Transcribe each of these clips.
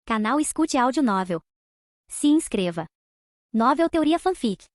Canal Escute Áudio Novel. Se inscreva. Novel Teoria Fanfic.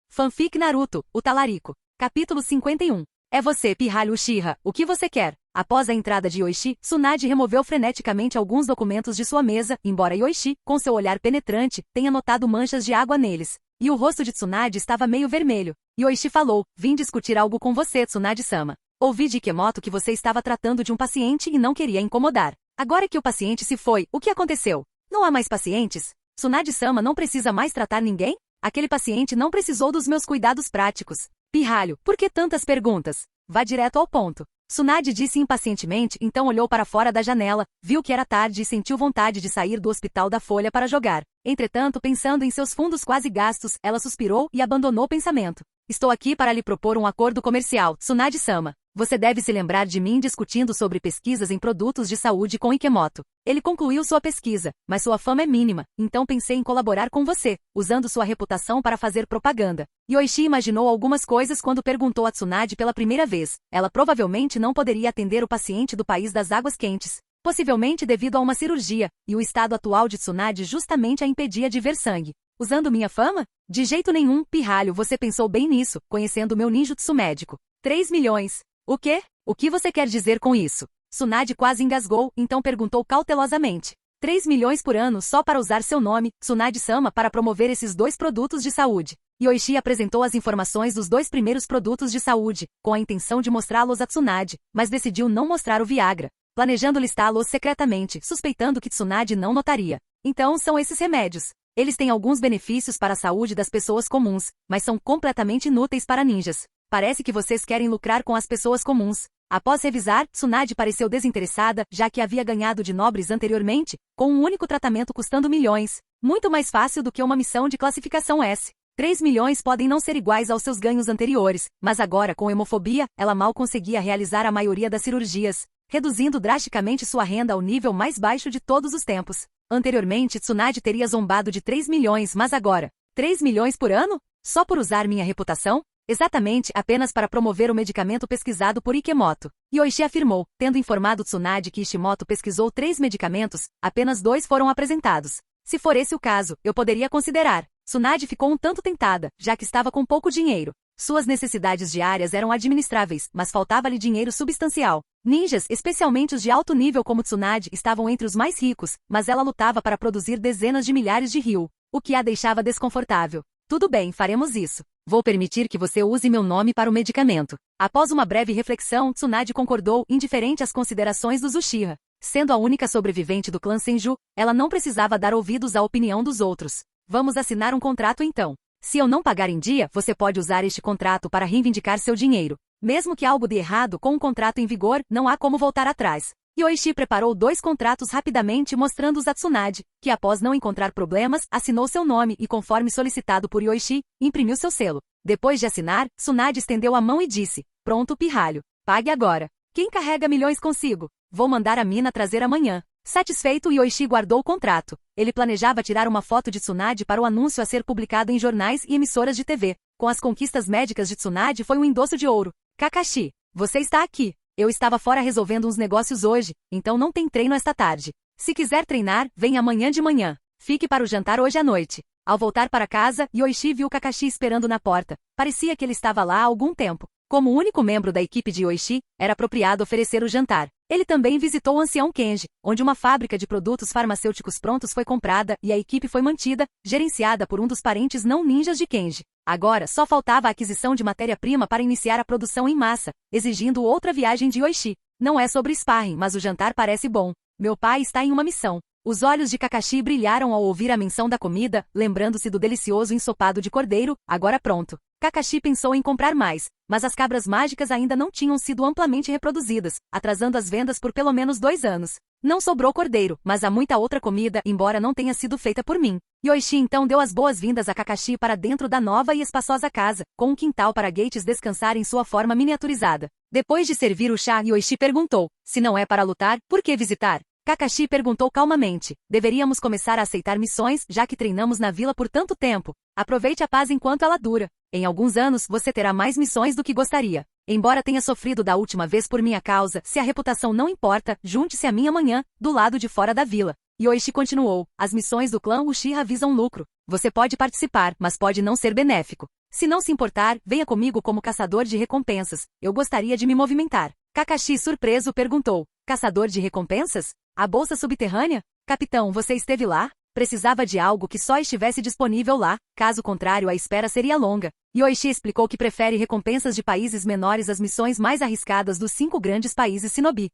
Fanfic Naruto, o Talarico. Capítulo 51. É você, pirralho Uchiha, o que você quer? Após a entrada de Yoichi, Tsunade removeu freneticamente alguns documentos de sua mesa, embora Yoichi, com seu olhar penetrante, tenha notado manchas de água neles. E o rosto de Tsunade estava meio vermelho. Yoichi falou: vim discutir algo com você, Tsunade-sama. Ouvi de Ikemoto que você estava tratando de um paciente e não queria incomodar. Agora que o paciente se foi, o que aconteceu? Não há mais pacientes? Tsunade-sama não precisa mais tratar ninguém? Aquele paciente não precisou dos meus cuidados práticos. Pirralho, por que tantas perguntas? Vá direto ao ponto. Tsunade disse impacientemente, então olhou para fora da janela, viu que era tarde e sentiu vontade de sair do hospital da Folha para jogar. Entretanto, pensando em seus fundos quase gastos, ela suspirou e abandonou o pensamento. Estou aqui para lhe propor um acordo comercial, Tsunade-sama. Você deve se lembrar de mim discutindo sobre pesquisas em produtos de saúde com Ikemoto. Ele concluiu sua pesquisa, mas sua fama é mínima, então pensei em colaborar com você, usando sua reputação para fazer propaganda. Yoichi imaginou algumas coisas quando perguntou a Tsunade pela primeira vez. Ela provavelmente não poderia atender o paciente do país das águas quentes, possivelmente devido a uma cirurgia, e o estado atual de Tsunade justamente a impedia de ver sangue. Usando minha fama? De jeito nenhum, pirralho, você pensou bem nisso, conhecendo meu ninjutsu médico. 3 milhões. O quê? O que você quer dizer com isso? Tsunade quase engasgou, então perguntou cautelosamente. 3 milhões por ano só para usar seu nome, Tsunade-sama, para promover esses dois produtos de saúde. Yoichi apresentou as informações dos dois primeiros produtos de saúde, com a intenção de mostrá-los a Tsunade, mas decidiu não mostrar o Viagra, planejando listá-los secretamente, suspeitando que Tsunade não notaria. Então são esses remédios. Eles têm alguns benefícios para a saúde das pessoas comuns, mas são completamente inúteis para ninjas. Parece que vocês querem lucrar com as pessoas comuns. Após revisar, Tsunade pareceu desinteressada, já que havia ganhado de nobres anteriormente, com um único tratamento custando milhões. Muito mais fácil do que uma missão de classificação S. 3 milhões podem não ser iguais aos seus ganhos anteriores, mas agora, com hemofobia, ela mal conseguia realizar a maioria das cirurgias, reduzindo drasticamente sua renda ao nível mais baixo de todos os tempos. Anteriormente, Tsunade teria zombado de 3 milhões, mas agora, 3 milhões por ano? Só por usar minha reputação? Exatamente, apenas para promover o medicamento pesquisado por Ikemoto. Yoichi afirmou, tendo informado Tsunade que Ishimoto pesquisou 3 medicamentos, apenas 2 foram apresentados. Se for esse o caso, eu poderia considerar. Tsunade ficou um tanto tentada, já que estava com pouco dinheiro. Suas necessidades diárias eram administráveis, mas faltava-lhe dinheiro substancial. Ninjas, especialmente os de alto nível como Tsunade, estavam entre os mais ricos, mas ela lutava para produzir dezenas de milhares de ryu, o que a deixava desconfortável. Tudo bem, faremos isso. Vou permitir que você use meu nome para o medicamento. Após uma breve reflexão, Tsunade concordou, indiferente às considerações dos Uchiha. Sendo a única sobrevivente do clã Senju, ela não precisava dar ouvidos à opinião dos outros. Vamos assinar um contrato então. Se eu não pagar em dia, você pode usar este contrato para reivindicar seu dinheiro. Mesmo que algo dê errado com um contrato em vigor, não há como voltar atrás. Yoichi preparou 2 contratos rapidamente mostrando-os a Tsunade, que após não encontrar problemas, assinou seu nome e, conforme solicitado por Yoichi, imprimiu seu selo. Depois de assinar, Tsunade estendeu a mão e disse: pronto, pirralho. Pague agora. Quem carrega milhões consigo? Vou mandar a mina trazer amanhã. Satisfeito, Yoichi guardou o contrato. Ele planejava tirar uma foto de Tsunade para o anúncio a ser publicado em jornais e emissoras de TV. Com as conquistas médicas de Tsunade foi um endosso de ouro. Kakashi, você está aqui. Eu estava fora resolvendo uns negócios hoje, então não tem treino esta tarde. Se quiser treinar, venha amanhã de manhã. Fique para o jantar hoje à noite. Ao voltar para casa, Yoichi viu Kakashi esperando na porta. Parecia que ele estava lá há algum tempo. Como o único membro da equipe de Yoichi, era apropriado oferecer o jantar. Ele também visitou o ancião Kenji, onde uma fábrica de produtos farmacêuticos prontos foi comprada e a equipe foi mantida, gerenciada por um dos parentes não ninjas de Kenji. Agora, só faltava a aquisição de matéria-prima para iniciar a produção em massa, exigindo outra viagem de Yoichi. Não é sobre sparring, mas o jantar parece bom. Meu pai está em uma missão. Os olhos de Kakashi brilharam ao ouvir a menção da comida, lembrando-se do delicioso ensopado de cordeiro, agora pronto. Kakashi pensou em comprar mais, mas as cabras mágicas ainda não tinham sido amplamente reproduzidas, atrasando as vendas por pelo menos 2 anos. Não sobrou cordeiro, mas há muita outra comida, embora não tenha sido feita por mim. Yoichi então deu as boas-vindas a Kakashi para dentro da nova e espaçosa casa, com um quintal para Gates descansar em sua forma miniaturizada. Depois de servir o chá, Yoichi perguntou: se não é para lutar, por que visitar? Kakashi perguntou calmamente: deveríamos começar a aceitar missões, já que treinamos na vila por tanto tempo. Aproveite a paz enquanto ela dura. Em alguns anos, você terá mais missões do que gostaria. Embora tenha sofrido da última vez por minha causa, se a reputação não importa, junte-se a mim amanhã, do lado de fora da vila. Yoichi continuou, as missões do clã Uchiha visam lucro. Você pode participar, mas pode não ser benéfico. Se não se importar, venha comigo como caçador de recompensas. Eu gostaria de me movimentar. Kakashi, surpreso, perguntou, caçador de recompensas? A bolsa subterrânea? Capitão, você esteve lá? Precisava de algo que só estivesse disponível lá, caso contrário a espera seria longa. Yoichi explicou que prefere recompensas de países menores às missões mais arriscadas dos 5 grandes países Shinobi.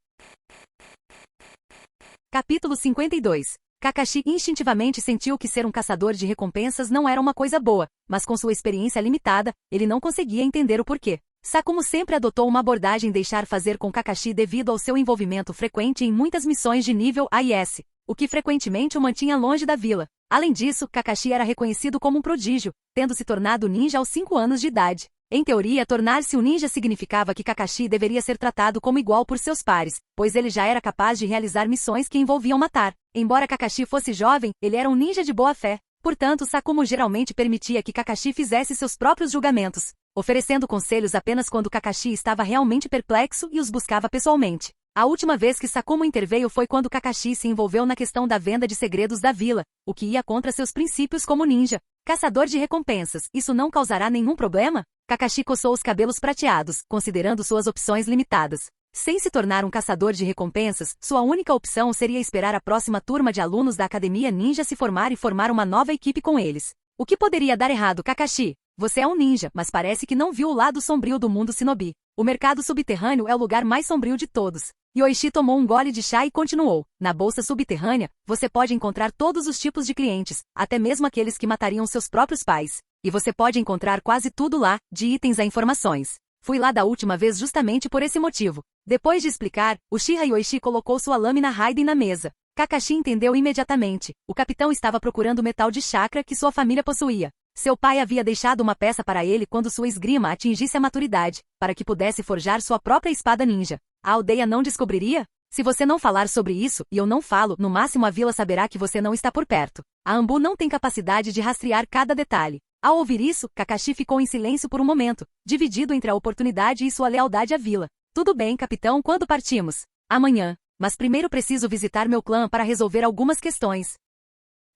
Capítulo 52. Kakashi instintivamente sentiu que ser um caçador de recompensas não era uma coisa boa, mas com sua experiência limitada, ele não conseguia entender o porquê. Sakumo sempre adotou uma abordagem deixar fazer com Kakashi devido ao seu envolvimento frequente em muitas missões de nível A e S, o que frequentemente o mantinha longe da vila. Além disso, Kakashi era reconhecido como um prodígio, tendo se tornado ninja aos 5 anos de idade. Em teoria, tornar-se um ninja significava que Kakashi deveria ser tratado como igual por seus pares, pois ele já era capaz de realizar missões que envolviam matar. Embora Kakashi fosse jovem, ele era um ninja de boa fé. Portanto, Sakumo geralmente permitia que Kakashi fizesse seus próprios julgamentos, oferecendo conselhos apenas quando Kakashi estava realmente perplexo e os buscava pessoalmente. A última vez que Sakumo interveio foi quando Kakashi se envolveu na questão da venda de segredos da vila, o que ia contra seus princípios como ninja. Caçador de recompensas, isso não causará nenhum problema? Kakashi coçou os cabelos prateados, considerando suas opções limitadas. Sem se tornar um caçador de recompensas, sua única opção seria esperar a próxima turma de alunos da Academia Ninja se formar e formar uma nova equipe com eles. O que poderia dar errado, Kakashi? Você é um ninja, mas parece que não viu o lado sombrio do mundo Shinobi. O mercado subterrâneo é o lugar mais sombrio de todos. Yoichi tomou um gole de chá e continuou. Na bolsa subterrânea, você pode encontrar todos os tipos de clientes, até mesmo aqueles que matariam seus próprios pais. E você pode encontrar quase tudo lá, de itens a informações. Fui lá da última vez justamente por esse motivo. Depois de explicar, Uchiha Yoichi colocou sua lâmina Raiden na mesa. Kakashi entendeu imediatamente. O capitão estava procurando o metal de chakra que sua família possuía. Seu pai havia deixado uma peça para ele quando sua esgrima atingisse a maturidade, para que pudesse forjar sua própria espada ninja. A aldeia não descobriria? Se você não falar sobre isso, e eu não falo, no máximo a vila saberá que você não está por perto. A Anbu não tem capacidade de rastrear cada detalhe. Ao ouvir isso, Kakashi ficou em silêncio por um momento, dividido entre a oportunidade e sua lealdade à vila. Tudo bem, capitão, quando partimos? Amanhã. Mas primeiro preciso visitar meu clã para resolver algumas questões.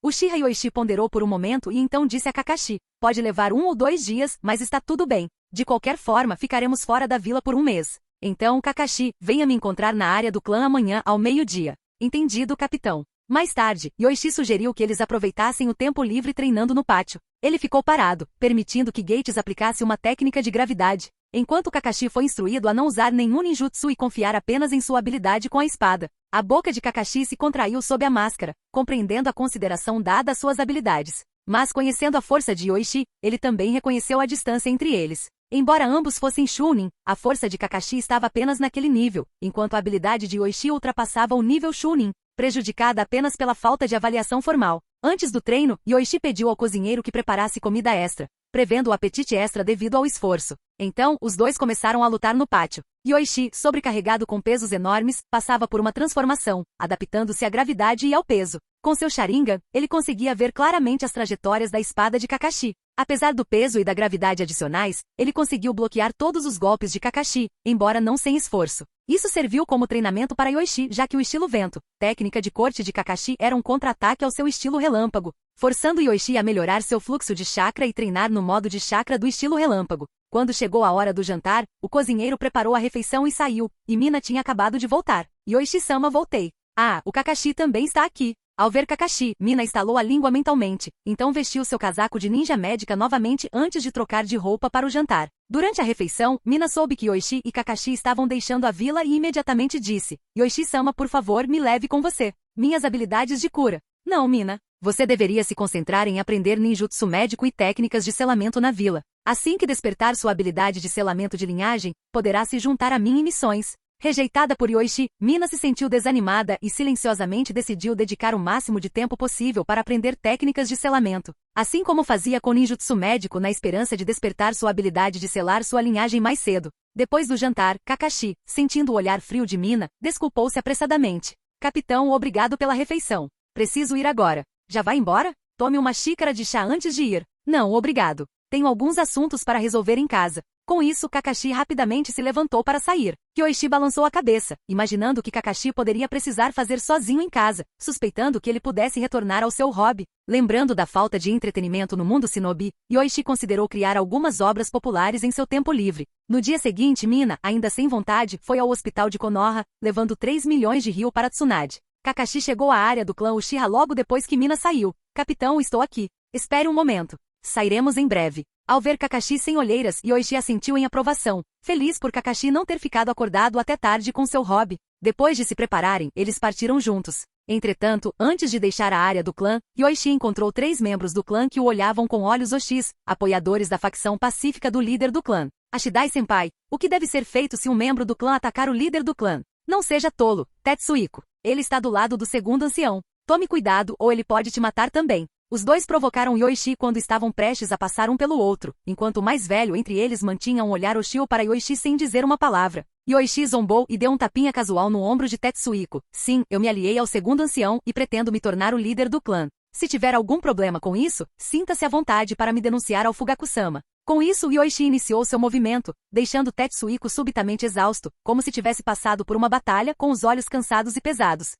Uchiha Yoichi ponderou por um momento e então disse a Kakashi, pode levar 1 ou 2 dias, mas está tudo bem. De qualquer forma, ficaremos fora da vila por um mês. Então, Kakashi, venha me encontrar na área do clã amanhã ao meio-dia. Entendido, capitão. Mais tarde, Yoichi sugeriu que eles aproveitassem o tempo livre treinando no pátio. Ele ficou parado, permitindo que Gates aplicasse uma técnica de gravidade, enquanto Kakashi foi instruído a não usar nenhum ninjutsu e confiar apenas em sua habilidade com a espada. A boca de Kakashi se contraiu sob a máscara, compreendendo a consideração dada às suas habilidades. Mas conhecendo a força de Yoichi, ele também reconheceu a distância entre eles. Embora ambos fossem Chunin, a força de Kakashi estava apenas naquele nível, enquanto a habilidade de Yoichi ultrapassava o nível Chunin, prejudicada apenas pela falta de avaliação formal. Antes do treino, Yoichi pediu ao cozinheiro que preparasse comida extra, prevendo o apetite extra devido ao esforço. Então, os dois começaram a lutar no pátio. Yoichi, sobrecarregado com pesos enormes, passava por uma transformação, adaptando-se à gravidade e ao peso. Com seu Sharingan, ele conseguia ver claramente as trajetórias da espada de Kakashi. Apesar do peso e da gravidade adicionais, ele conseguiu bloquear todos os golpes de Kakashi, embora não sem esforço. Isso serviu como treinamento para Yoichi, já que o estilo vento, técnica de corte de Kakashi, era um contra-ataque ao seu estilo relâmpago, forçando Yoichi a melhorar seu fluxo de chakra e treinar no modo de chakra do estilo relâmpago. Quando chegou a hora do jantar, o cozinheiro preparou a refeição e saiu, e Mina tinha acabado de voltar. Yoichi-sama, voltei. Ah, o Kakashi também está aqui. Ao ver Kakashi, Mina estalou a língua mentalmente, então vestiu seu casaco de ninja médica novamente antes de trocar de roupa para o jantar. Durante a refeição, Mina soube que Yoichi e Kakashi estavam deixando a vila e imediatamente disse, Yoichi-sama, por favor, me leve com você. Minhas habilidades de cura. Não, Mina. Você deveria se concentrar em aprender ninjutsu médico e técnicas de selamento na vila. Assim que despertar sua habilidade de selamento de linhagem, poderá se juntar a mim em missões. Rejeitada por Yoichi, Mina se sentiu desanimada e silenciosamente decidiu dedicar o máximo de tempo possível para aprender técnicas de selamento. Assim como fazia com ninjutsu médico na esperança de despertar sua habilidade de selar sua linhagem mais cedo. Depois do jantar, Kakashi, sentindo o olhar frio de Mina, desculpou-se apressadamente. Capitão, obrigado pela refeição. Preciso ir agora. Já vai embora? Tome uma xícara de chá antes de ir. Não, obrigado. Tenho alguns assuntos para resolver em casa. Com isso, Kakashi rapidamente se levantou para sair. Kyoichi balançou a cabeça, imaginando que Kakashi poderia precisar fazer sozinho em casa, suspeitando que ele pudesse retornar ao seu hobby. Lembrando da falta de entretenimento no mundo shinobi, Kyoichi considerou criar algumas obras populares em seu tempo livre. No dia seguinte, Mina, ainda sem vontade, foi ao hospital de Konoha, levando 3 milhões de ryu para Tsunade. Kakashi chegou à área do clã Uchiha logo depois que Mina saiu. Capitão, estou aqui. Espere um momento. Sairemos em breve. Ao ver Kakashi sem olheiras, Yoichi assentiu em aprovação, feliz por Kakashi não ter ficado acordado até tarde com seu hobby. Depois de se prepararem, eles partiram juntos. Entretanto, antes de deixar a área do clã, Yoichi encontrou 3 membros do clã que o olhavam com olhos hostis, apoiadores da facção pacífica do líder do clã. Ashidai-senpai, o que deve ser feito se um membro do clã atacar o líder do clã? Não seja tolo, Tetsuhiko. Ele está do lado do segundo ancião. Tome cuidado ou ele pode te matar também. Os dois provocaram Yoichi quando estavam prestes a passar um pelo outro, enquanto o mais velho entre eles mantinha um olhar hostil para Yoichi sem dizer uma palavra. Yoichi zombou e deu um tapinha casual no ombro de Tetsuhiko. Sim, eu me aliei ao segundo ancião e pretendo me tornar o líder do clã. Se tiver algum problema com isso, sinta-se à vontade para me denunciar ao Fugaku-sama. Com isso, Yoichi iniciou seu movimento, deixando Tetsuhiko subitamente exausto, como se tivesse passado por uma batalha com os olhos cansados e pesados.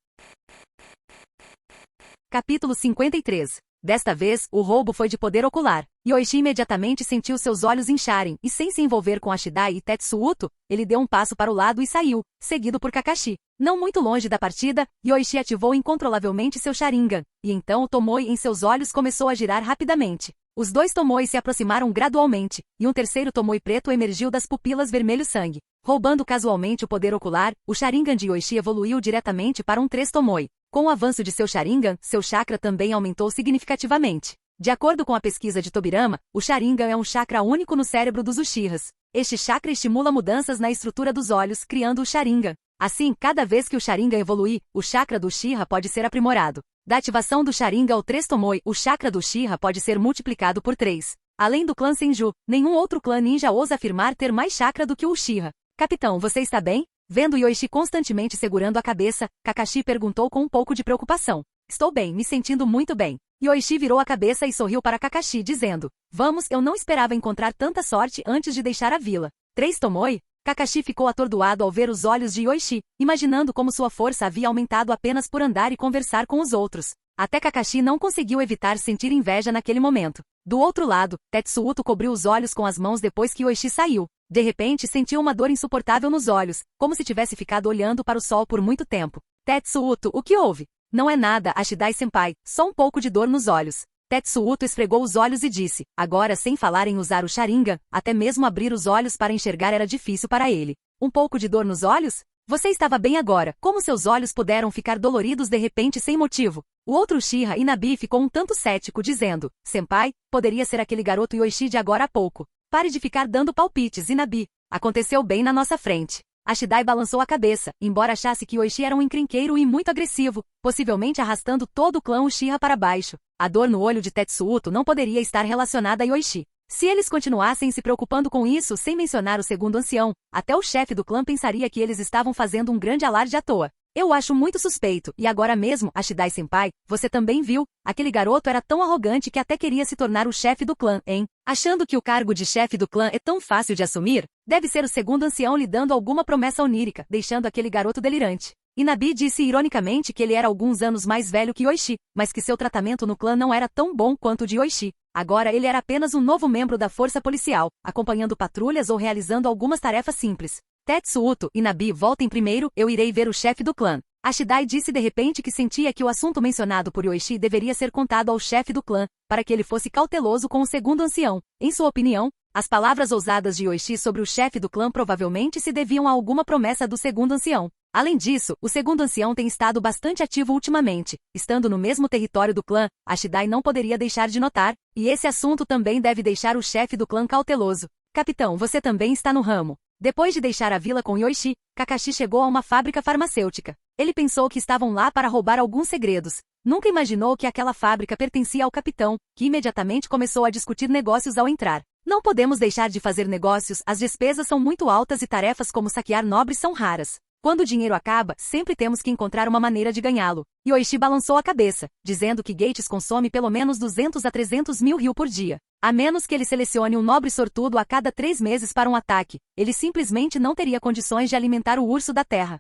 Capítulo 53. Desta vez, o roubo foi de poder ocular. Yoichi imediatamente sentiu seus olhos incharem e, sem se envolver com Ashidai e Tetsuuto, ele deu um passo para o lado e saiu, seguido por Kakashi. Não muito longe da partida, Yoichi ativou incontrolavelmente seu Sharingan, e então o Tomoe em seus olhos começou a girar rapidamente. Os 2 Tomoes se aproximaram gradualmente, e um terceiro Tomoe preto emergiu das pupilas vermelho-sangue. Roubando casualmente o poder ocular, o Sharingan de Yoichi evoluiu diretamente para um 3 Tomoe. Com o avanço de seu Sharingan, seu chakra também aumentou significativamente. De acordo com a pesquisa de Tobirama, o Sharingan é um chakra único no cérebro dos Uchihas. Este chakra estimula mudanças na estrutura dos olhos, criando o Sharingan. Assim, cada vez que o Sharingan evoluir, o chakra do Uchiha pode ser aprimorado. Da ativação do Sharingan ao 3 Tomoe, o chakra do Uchiha pode ser multiplicado por 3. Além do clã Senju, nenhum outro clã ninja ousa afirmar ter mais chakra do que o Uchiha. Capitão, você está bem? Vendo Yoichi constantemente segurando a cabeça, Kakashi perguntou com um pouco de preocupação. Estou bem, me sentindo muito bem. Yoichi virou a cabeça e sorriu para Kakashi, dizendo, vamos, eu não esperava encontrar tanta sorte antes de deixar a vila. 3 Tomoe? Kakashi ficou atordoado ao ver os olhos de Yoichi, imaginando como sua força havia aumentado apenas por andar e conversar com os outros. Até Kakashi não conseguiu evitar sentir inveja naquele momento. Do outro lado, Tetsuuto cobriu os olhos com as mãos depois que Yoichi saiu. De repente sentiu uma dor insuportável nos olhos, como se tivesse ficado olhando para o sol por muito tempo. Tetsuuto, o que houve? Não é nada, Ashidai-senpai, só um pouco de dor nos olhos. Tetsuuto esfregou os olhos e disse, agora sem falar em usar o Sharingan, até mesmo abrir os olhos para enxergar era difícil para ele. Um pouco de dor nos olhos? Você estava bem agora, como seus olhos puderam ficar doloridos de repente sem motivo? O outro Uchiha, Inabi, ficou um tanto cético, dizendo, senpai, poderia ser aquele garoto Yoichi de agora a pouco. Pare de ficar dando palpites, Inabi. Aconteceu bem na nossa frente. Ashidai balançou a cabeça, embora achasse que Yoichi era um encrenqueiro e muito agressivo, possivelmente arrastando todo o clã Uchiha para baixo. A dor no olho de Tetsuuto não poderia estar relacionada a Yoichi. Se eles continuassem se preocupando com isso sem mencionar o segundo ancião, até o chefe do clã pensaria que eles estavam fazendo um grande alarde à toa. Eu acho muito suspeito, e agora mesmo, Ashidai-senpai, você também viu, aquele garoto era tão arrogante que até queria se tornar o chefe do clã, hein? Achando que o cargo de chefe do clã é tão fácil de assumir, deve ser o segundo ancião lhe dando alguma promessa onírica, deixando aquele garoto delirante. Inabi disse ironicamente que ele era alguns anos mais velho que Yoichi, mas que seu tratamento no clã não era tão bom quanto o de Yoichi. Agora ele era apenas um novo membro da força policial, acompanhando patrulhas ou realizando algumas tarefas simples. Tetsuuto, Inabi, voltem primeiro, eu irei ver o chefe do clã. Ashidai disse de repente que sentia que o assunto mencionado por Yoichi deveria ser contado ao chefe do clã, para que ele fosse cauteloso com o segundo ancião. Em sua opinião, as palavras ousadas de Yoichi sobre o chefe do clã provavelmente se deviam a alguma promessa do segundo ancião. Além disso, o segundo ancião tem estado bastante ativo ultimamente. Estando no mesmo território do clã, Ashidai não poderia deixar de notar, e esse assunto também deve deixar o chefe do clã cauteloso. Capitão, você também está no ramo. Depois de deixar a vila com Yoichi, Kakashi chegou a uma fábrica farmacêutica. Ele pensou que estavam lá para roubar alguns segredos. Nunca imaginou que aquela fábrica pertencia ao capitão, que imediatamente começou a discutir negócios ao entrar. Não podemos deixar de fazer negócios, as despesas são muito altas e tarefas como saquear nobres são raras. Quando o dinheiro acaba, sempre temos que encontrar uma maneira de ganhá-lo. Yoichi balançou a cabeça, dizendo que Gates consome pelo menos 200 a 300 mil ryu por dia. A menos que ele selecione um nobre sortudo a cada 3 meses para um ataque, ele simplesmente não teria condições de alimentar o urso da terra.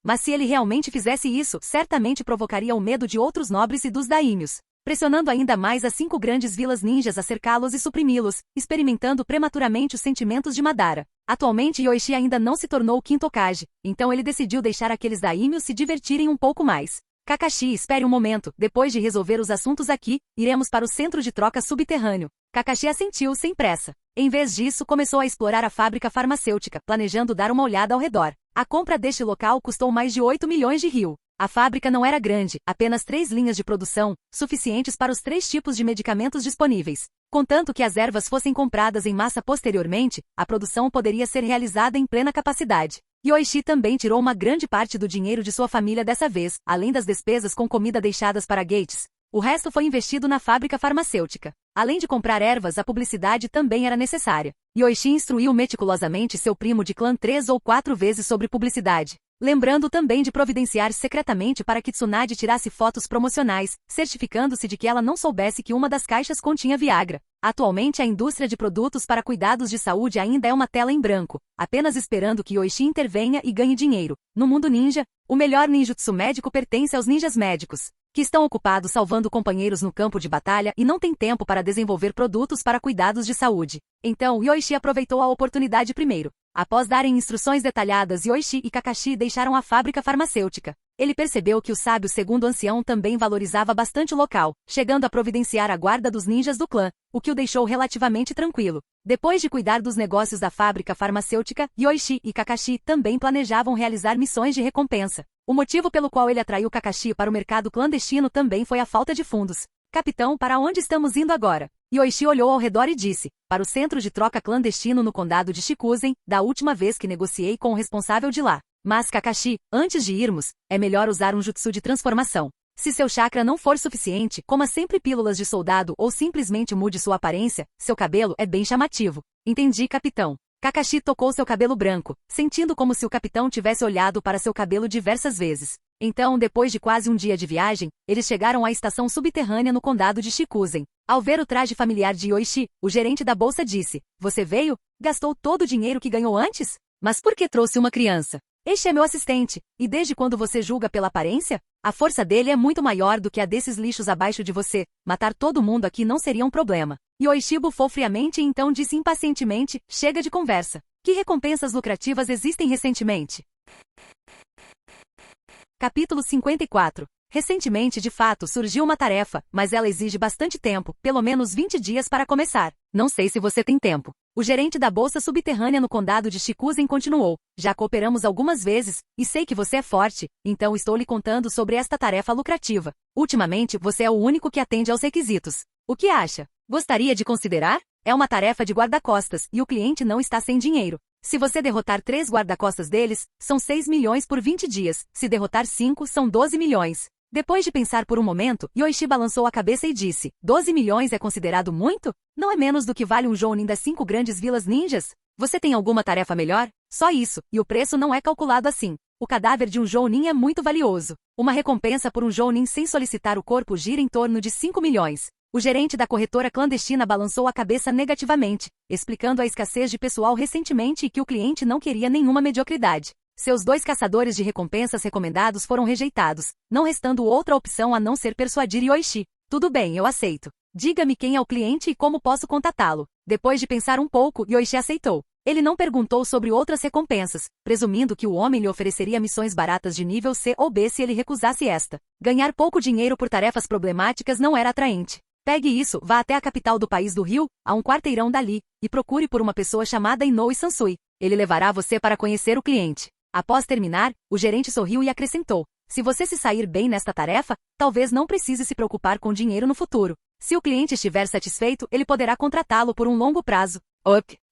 Mas se ele realmente fizesse isso, certamente provocaria o medo de outros nobres e dos daímios, pressionando ainda mais as 5 grandes vilas ninjas a cercá-los e suprimi-los, experimentando prematuramente os sentimentos de Madara. Atualmente Yoichi ainda não se tornou o quinto Hokage, então ele decidiu deixar aqueles daímios se divertirem um pouco mais. Kakashi, espere um momento, depois de resolver os assuntos aqui, iremos para o centro de troca subterrâneo. Kakashi assentiu sem pressa. Em vez disso, começou a explorar a fábrica farmacêutica, planejando dar uma olhada ao redor. A compra deste local custou mais de 8 milhões de ryu. A fábrica não era grande, apenas 3 linhas de produção, suficientes para os 3 tipos de medicamentos disponíveis. Contanto que as ervas fossem compradas em massa posteriormente, a produção poderia ser realizada em plena capacidade. Yoichi também tirou uma grande parte do dinheiro de sua família dessa vez, além das despesas com comida deixadas para Gates. O resto foi investido na fábrica farmacêutica. Além de comprar ervas, a publicidade também era necessária. Yoichi instruiu meticulosamente seu primo de clã 3 ou 4 vezes sobre publicidade, lembrando também de providenciar secretamente para que Tsunade tirasse fotos promocionais, certificando-se de que ela não soubesse que uma das caixas continha Viagra. Atualmente a indústria de produtos para cuidados de saúde ainda é uma tela em branco, apenas esperando que Yoichi intervenha e ganhe dinheiro. No mundo ninja, o melhor ninjutsu médico pertence aos ninjas médicos, que estão ocupados salvando companheiros no campo de batalha e não têm tempo para desenvolver produtos para cuidados de saúde. Então, Yoichi aproveitou a oportunidade primeiro. Após darem instruções detalhadas, Yoichi e Kakashi deixaram a fábrica farmacêutica. Ele percebeu que o sábio segundo ancião também valorizava bastante o local, chegando a providenciar a guarda dos ninjas do clã, o que o deixou relativamente tranquilo. Depois de cuidar dos negócios da fábrica farmacêutica, Yoichi e Kakashi também planejavam realizar missões de recompensa. O motivo pelo qual ele atraiu Kakashi para o mercado clandestino também foi a falta de fundos. Capitão, para onde estamos indo agora? Yoichi olhou ao redor e disse, para o centro de troca clandestino no condado de Shikuzen, da última vez que negociei com o responsável de lá. Mas Kakashi, antes de irmos, é melhor usar um jutsu de transformação. Se seu chakra não for suficiente, coma sempre pílulas de soldado ou simplesmente mude sua aparência, seu cabelo é bem chamativo. Entendi, capitão. Kakashi tocou seu cabelo branco, sentindo como se o capitão tivesse olhado para seu cabelo diversas vezes. Então, depois de quase um dia de viagem, eles chegaram à estação subterrânea no condado de Shikuzen. Ao ver o traje familiar de Yoichi, o gerente da bolsa disse, você veio? Gastou todo o dinheiro que ganhou antes? Mas por que trouxe uma criança? Este é meu assistente, e desde quando você julga pela aparência? A força dele é muito maior do que a desses lixos abaixo de você, matar todo mundo aqui não seria um problema. Yoichi bufou friamente e então disse impacientemente, chega de conversa. Que recompensas lucrativas existem recentemente? Capítulo 54. Recentemente, de fato, surgiu uma tarefa, mas ela exige bastante tempo, pelo menos 20 dias para começar. Não sei se você tem tempo. O gerente da bolsa subterrânea no condado de Shikuzen continuou. Já cooperamos algumas vezes, e sei que você é forte, então estou lhe contando sobre esta tarefa lucrativa. Ultimamente, você é o único que atende aos requisitos. O que acha? Gostaria de considerar? É uma tarefa de guarda-costas, e o cliente não está sem dinheiro. Se você derrotar 3 guarda-costas deles, são 6 milhões por 20 dias. Se derrotar 5, são 12 milhões. Depois de pensar por um momento, Yoichi balançou a cabeça e disse, 12 milhões é considerado muito? Não é menos do que vale um jounin das 5 grandes vilas ninjas? Você tem alguma tarefa melhor? Só isso, e o preço não é calculado assim. O cadáver de um jounin é muito valioso. Uma recompensa por um jounin sem solicitar o corpo gira em torno de 5 milhões. O gerente da corretora clandestina balançou a cabeça negativamente, explicando a escassez de pessoal recentemente e que o cliente não queria nenhuma mediocridade. Seus 2 caçadores de recompensas recomendados foram rejeitados, não restando outra opção a não ser persuadir Yoichi. Tudo bem, eu aceito. Diga-me quem é o cliente e como posso contatá-lo. Depois de pensar um pouco, Yoichi aceitou. Ele não perguntou sobre outras recompensas, presumindo que o homem lhe ofereceria missões baratas de nível C ou B se ele recusasse esta. Ganhar pouco dinheiro por tarefas problemáticas não era atraente. Pegue isso, vá até a capital do país do Rio, a um quarteirão dali, e procure por uma pessoa chamada Inoue Sansui. Ele levará você para conhecer o cliente. Após terminar, o gerente sorriu e acrescentou, se você se sair bem nesta tarefa, talvez não precise se preocupar com dinheiro no futuro. Se o cliente estiver satisfeito, ele poderá contratá-lo por um longo prazo.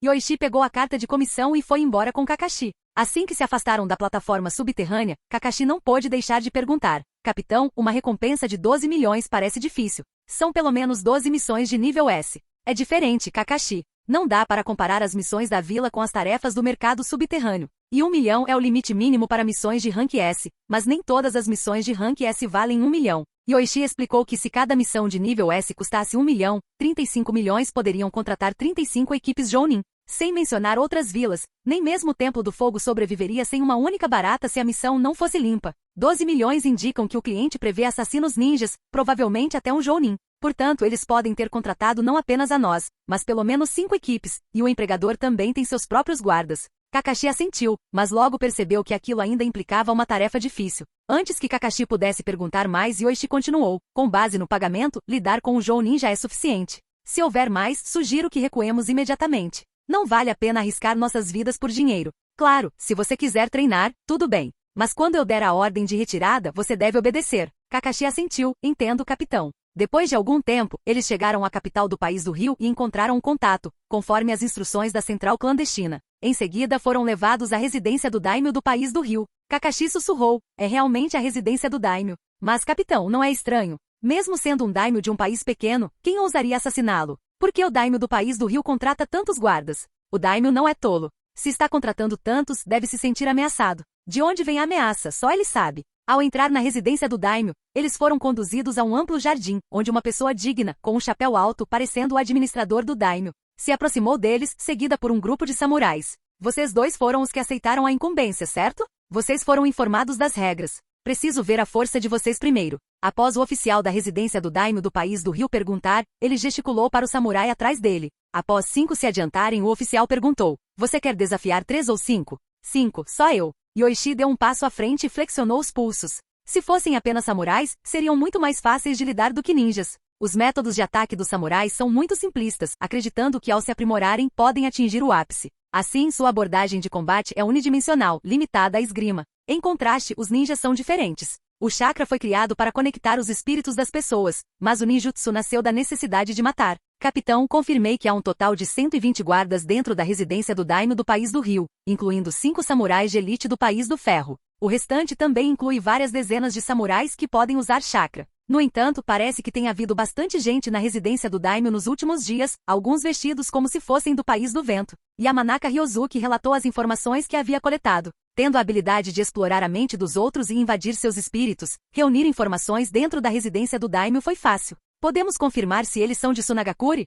Yoichi pegou a carta de comissão e foi embora com Kakashi. Assim que se afastaram da plataforma subterrânea, Kakashi não pôde deixar de perguntar, capitão, uma recompensa de 12 milhões parece difícil. São pelo menos 12 missões de nível S. É diferente, Kakashi. Não dá para comparar as missões da vila com as tarefas do mercado subterrâneo. E 1 milhão é o limite mínimo para missões de Rank S, mas nem todas as missões de Rank S valem 1 milhão. Yoichi explicou que se cada missão de nível S custasse 1 milhão, 35 milhões poderiam contratar 35 equipes Jounin. Sem mencionar outras vilas, nem mesmo o Templo do Fogo sobreviveria sem uma única barata se a missão não fosse limpa. 12 milhões indicam que o cliente prevê assassinos ninjas, provavelmente até um Jounin. Portanto, eles podem ter contratado não apenas a nós, mas pelo menos 5 equipes, e o empregador também tem seus próprios guardas. Kakashi assentiu, mas logo percebeu que aquilo ainda implicava uma tarefa difícil. Antes que Kakashi pudesse perguntar mais, Yoichi continuou: com base no pagamento, lidar com o Jounin já é suficiente. Se houver mais, sugiro que recuemos imediatamente. Não vale a pena arriscar nossas vidas por dinheiro. Claro, se você quiser treinar, tudo bem. Mas quando eu der a ordem de retirada, você deve obedecer. Kakashi assentiu: entendo, capitão. Depois de algum tempo, eles chegaram à capital do país do Rio e encontraram um contato, conforme as instruções da central clandestina. Em seguida foram levados à residência do daimyo do país do Rio. Kakashi sussurrou: é realmente a residência do daimyo. Mas capitão, não é estranho? Mesmo sendo um daimyo de um país pequeno, quem ousaria assassiná-lo? Por que o daimyo do país do Rio contrata tantos guardas? O daimyo não é tolo. Se está contratando tantos, deve se sentir ameaçado. De onde vem a ameaça? Só ele sabe. Ao entrar na residência do daimyo, eles foram conduzidos a um amplo jardim, onde uma pessoa digna, com um chapéu alto parecendo o administrador do daimyo, se aproximou deles, seguida por um grupo de samurais. Vocês dois foram os que aceitaram a incumbência, certo? Vocês foram informados das regras. Preciso ver a força de vocês primeiro. Após o oficial da residência do daimyo do país do Rio perguntar, ele gesticulou para o samurai atrás dele. Após 5 se adiantarem, o oficial perguntou: você quer desafiar 3 ou 5? 5, só eu. Yoichi deu um passo à frente e flexionou os pulsos. Se fossem apenas samurais, seriam muito mais fáceis de lidar do que ninjas. Os métodos de ataque dos samurais são muito simplistas, acreditando que ao se aprimorarem, podem atingir o ápice. Assim, sua abordagem de combate é unidimensional, limitada à esgrima. Em contraste, os ninjas são diferentes. O chakra foi criado para conectar os espíritos das pessoas, mas o ninjutsu nasceu da necessidade de matar. Capitão, confirmei que há um total de 120 guardas dentro da residência do daimyo do país do Rio, incluindo 5 samurais de elite do país do ferro. O restante também inclui várias dezenas de samurais que podem usar chakra. No entanto, parece que tem havido bastante gente na residência do daimyo nos últimos dias, alguns vestidos como se fossem do país do vento. Yamanaka Ryozuki relatou as informações que havia coletado. Tendo a habilidade de explorar a mente dos outros e invadir seus espíritos, reunir informações dentro da residência do daimyo foi fácil. Podemos confirmar se eles são de Sunagakure?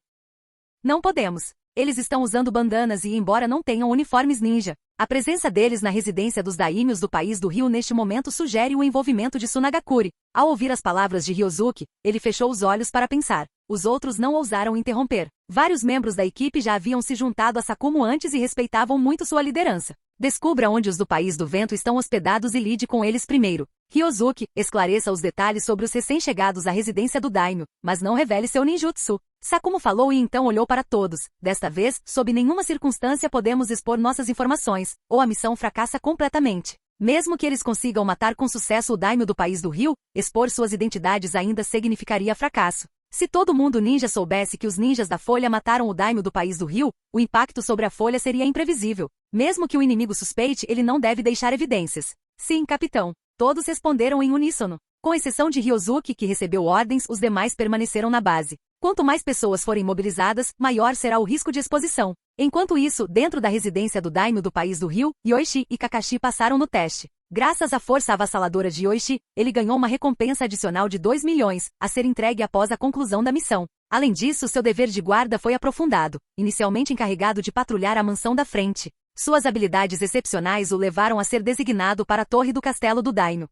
Não podemos. Eles estão usando bandanas e, embora não tenham uniformes ninja, a presença deles na residência dos daimyos do país do Rio neste momento sugere o envolvimento de Sunagakure. Ao ouvir as palavras de Ryozuki, ele fechou os olhos para pensar. Os outros não ousaram interromper. Vários membros da equipe já haviam se juntado a Sakumo antes e respeitavam muito sua liderança. Descubra onde os do país do vento estão hospedados e lide com eles primeiro. Ryozuki, esclareça os detalhes sobre os recém-chegados à residência do daimyo, mas não revele seu ninjutsu. Sakumo falou e então olhou para todos. Desta vez, sob nenhuma circunstância podemos expor nossas informações, ou a missão fracassa completamente. Mesmo que eles consigam matar com sucesso o daimyo do país do Rio, expor suas identidades ainda significaria fracasso. Se todo mundo ninja soubesse que os ninjas da Folha mataram o daimyo do país do Rio, o impacto sobre a Folha seria imprevisível. Mesmo que o inimigo suspeite, ele não deve deixar evidências. Sim, capitão. Todos responderam em uníssono. Com exceção de Ryozuki, que recebeu ordens, os demais permaneceram na base. Quanto mais pessoas forem mobilizadas, maior será o risco de exposição. Enquanto isso, dentro da residência do daimyo do país do Rio, Yoichi e Kakashi passaram no teste. Graças à força avassaladora de Yoichi, ele ganhou uma recompensa adicional de 2 milhões, a ser entregue após a conclusão da missão. Além disso, seu dever de guarda foi aprofundado, inicialmente encarregado de patrulhar a mansão da frente. Suas habilidades excepcionais o levaram a ser designado para a torre do castelo do daimyo.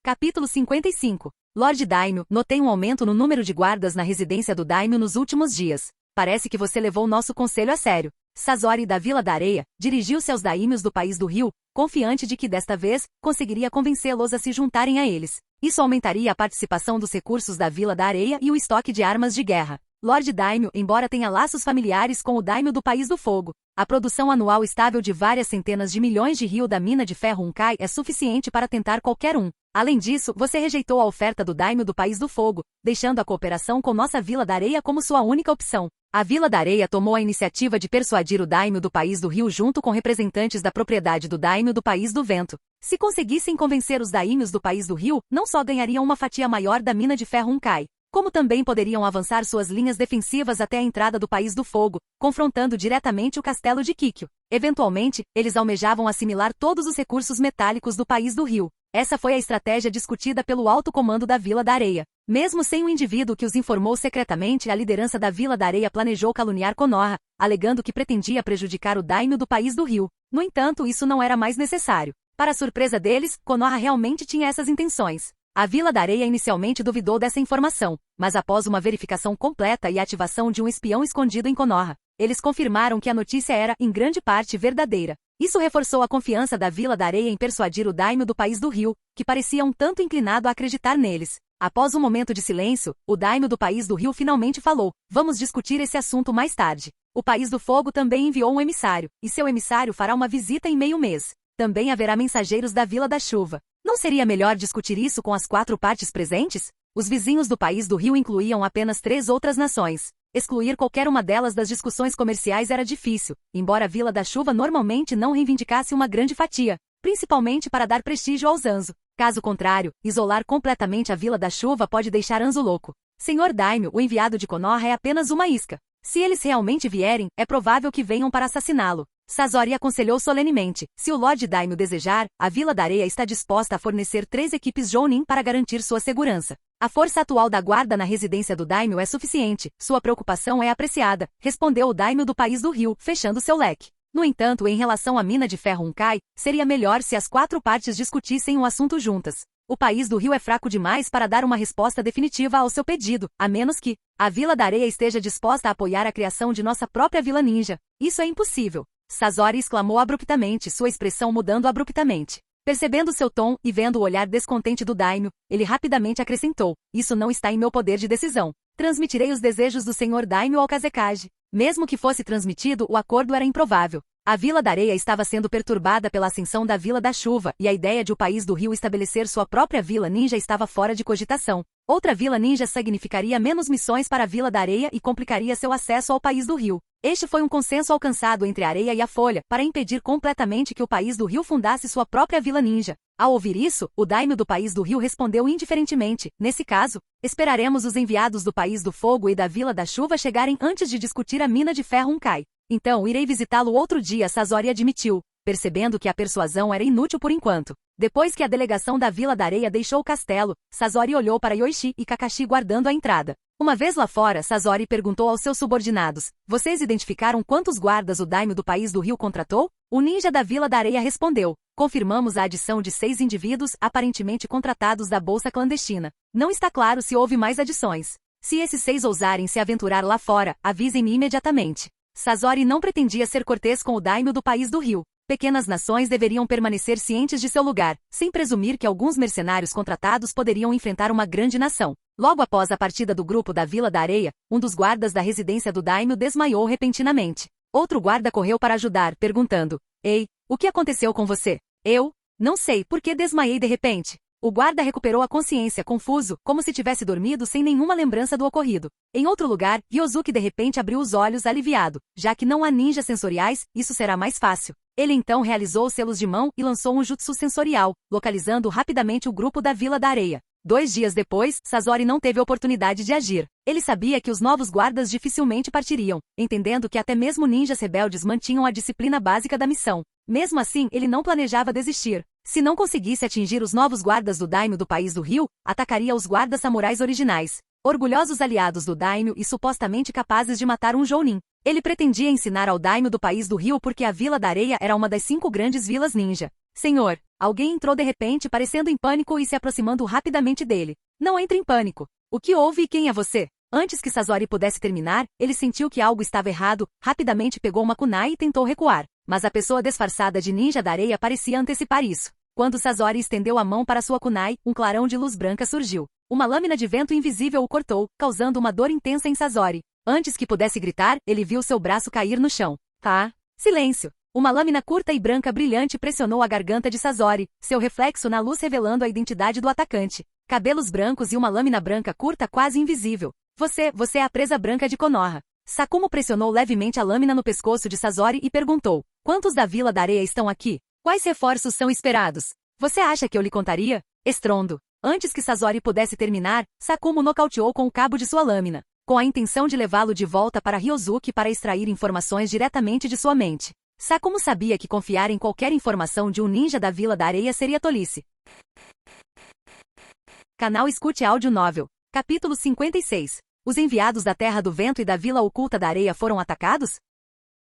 Capítulo 55. Lord Daimyo, notei um aumento no número de guardas na residência do daimyo nos últimos dias. Parece que você levou nosso conselho a sério. Sazori da Vila da Areia dirigiu-se aos daimyos do país do Rio, confiante de que desta vez conseguiria convencê-los a se juntarem a eles. Isso aumentaria a participação dos recursos da Vila da Areia e o estoque de armas de guerra. Lord Daimyo, embora tenha laços familiares com o daimyo do país do fogo, a produção anual estável de várias centenas de milhões de rio da mina de ferro Unkai é suficiente para tentar qualquer um. Além disso, você rejeitou a oferta do daimyo do país do fogo, deixando a cooperação com nossa Vila da Areia como sua única opção. A Vila da Areia tomou a iniciativa de persuadir o daimyo do país do Rio junto com representantes da propriedade do daimyo do país do vento. Se conseguissem convencer os daimyos do país do Rio, não só ganhariam uma fatia maior da mina de ferro Unkai, como também poderiam avançar suas linhas defensivas até a entrada do País do Fogo, confrontando diretamente o castelo de Kikyo. Eventualmente, eles almejavam assimilar todos os recursos metálicos do País do Rio. Essa foi a estratégia discutida pelo alto comando da Vila da Areia. Mesmo sem o indivíduo que os informou secretamente, a liderança da Vila da Areia planejou caluniar Konoha, alegando que pretendia prejudicar o daimyo do País do Rio. No entanto, isso não era mais necessário. Para a surpresa deles, Konoha realmente tinha essas intenções. A Vila da Areia inicialmente duvidou dessa informação, mas após uma verificação completa e a ativação de um espião escondido em Konoha, eles confirmaram que a notícia era, em grande parte, verdadeira. Isso reforçou a confiança da Vila da Areia em persuadir o daimyo do País do Rio, que parecia um tanto inclinado a acreditar neles. Após um momento de silêncio, o daimyo do País do Rio finalmente falou: "Vamos discutir esse assunto mais tarde." O País do Fogo também enviou um emissário, e seu emissário fará uma visita em meio mês. Também haverá mensageiros da Vila da Chuva. Não seria melhor discutir isso com as 4 partes presentes? Os vizinhos do País do Rio incluíam apenas 3 outras nações. Excluir qualquer uma delas das discussões comerciais era difícil, embora a Vila da Chuva normalmente não reivindicasse uma grande fatia, principalmente para dar prestígio ao Zanzo. Caso contrário, isolar completamente a Vila da Chuva pode deixar Anzo louco. Senhor Daimyo, o enviado de Konoha é apenas uma isca. Se eles realmente vierem, é provável que venham para assassiná-lo. Sasori aconselhou solenemente: se o Lord Daimyo desejar, a Vila da Areia está disposta a fornecer 3 equipes Jounin para garantir sua segurança. A força atual da guarda na residência do Daimyo é suficiente, sua preocupação é apreciada, respondeu o Daimyo do País do Rio, fechando seu leque. No entanto, em relação à mina de ferro Unkai, seria melhor se as 4 partes discutissem o assunto juntas. O País do Rio é fraco demais para dar uma resposta definitiva ao seu pedido, a menos que a Vila da Areia esteja disposta a apoiar a criação de nossa própria Vila Ninja. Isso é impossível. Sasori exclamou abruptamente, sua expressão mudando abruptamente. Percebendo seu tom e vendo o olhar descontente do daimyo, ele rapidamente acrescentou: "Isso não está em meu poder de decisão. Transmitirei os desejos do Sr. Daimyo ao Kazekage." Mesmo que fosse transmitido, o acordo era improvável. A Vila da Areia estava sendo perturbada pela ascensão da Vila da Chuva, e a ideia de o País do Rio estabelecer sua própria Vila Ninja estava fora de cogitação. Outra Vila Ninja significaria menos missões para a Vila da Areia e complicaria seu acesso ao País do Rio. Este foi um consenso alcançado entre a Areia e a Folha, para impedir completamente que o País do Rio fundasse sua própria Vila Ninja. Ao ouvir isso, o daimyo do País do Rio respondeu indiferentemente: "Nesse caso, esperaremos os enviados do País do Fogo e da Vila da Chuva chegarem antes de discutir a mina de ferro Unkai. Então irei visitá-lo outro dia", Sasori admitiu, percebendo que a persuasão era inútil por enquanto. Depois que a delegação da Vila da Areia deixou o castelo, Sasori olhou para Yoichi e Kakashi guardando a entrada. Uma vez lá fora, Sasori perguntou aos seus subordinados: "Vocês identificaram quantos guardas o daimyo do País do Rio contratou?" O ninja da Vila da Areia respondeu: "Confirmamos a adição de 6 indivíduos aparentemente contratados da bolsa clandestina. Não está claro se houve mais adições. Se esses 6 ousarem se aventurar lá fora, avisem-me imediatamente." Sasori não pretendia ser cortês com o daimyo do País do Rio. Pequenas nações deveriam permanecer cientes de seu lugar, sem presumir que alguns mercenários contratados poderiam enfrentar uma grande nação. Logo após a partida do grupo da Vila da Areia, um dos guardas da residência do daimyo desmaiou repentinamente. Outro guarda correu para ajudar, perguntando: "Ei, o que aconteceu com você?" "Eu? Não sei por que desmaiei de repente." O guarda recuperou a consciência confuso, como se tivesse dormido sem nenhuma lembrança do ocorrido. Em outro lugar, Ryozuki de repente abriu os olhos aliviado. Já que não há ninjas sensoriais, isso será mais fácil. Ele então realizou selos de mão e lançou um jutsu sensorial, localizando rapidamente o grupo da Vila da Areia. 2 dias depois, Sasori não teve oportunidade de agir. Ele sabia que os novos guardas dificilmente partiriam, entendendo que até mesmo ninjas rebeldes mantinham a disciplina básica da missão. Mesmo assim, ele não planejava desistir. Se não conseguisse atingir os novos guardas do daimyo do País do Rio, atacaria os guardas samurais originais. Orgulhosos aliados do daimyo e supostamente capazes de matar um jounin. Ele pretendia ensinar ao daimyo do País do Rio porque a Vila da Areia era uma das 5 grandes vilas ninja. "Senhor!" Alguém entrou de repente parecendo em pânico e se aproximando rapidamente dele. "Não entre em pânico. O que houve e quem é você?" Antes que Sasori pudesse terminar, ele sentiu que algo estava errado, rapidamente pegou uma kunai e tentou recuar. Mas a pessoa disfarçada de ninja da areia parecia antecipar isso. Quando Sasori estendeu a mão para sua kunai, um clarão de luz branca surgiu. Uma lâmina de vento invisível o cortou, causando uma dor intensa em Sasori. Antes que pudesse gritar, ele viu seu braço cair no chão. "Tá? Silêncio!" Uma lâmina curta e branca brilhante pressionou a garganta de Sasori, seu reflexo na luz revelando a identidade do atacante. Cabelos brancos e uma lâmina branca curta quase invisível. Você é a presa branca de Konoha." Sakumo pressionou levemente a lâmina no pescoço de Sasori e perguntou: "Quantos da Vila da Areia estão aqui? Quais reforços são esperados? Você acha que eu lhe contaria?" Estrondo. Antes que Sasori pudesse terminar, Sakumo nocauteou com o cabo de sua lâmina, com a intenção de levá-lo de volta para Ryozuki para extrair informações diretamente de sua mente. Sakumo sabia que confiar em qualquer informação de um ninja da Vila da Areia seria tolice. Canal Escute Áudio Novel. Capítulo 56. Os enviados da Terra do Vento e da Vila Oculta da Areia foram atacados?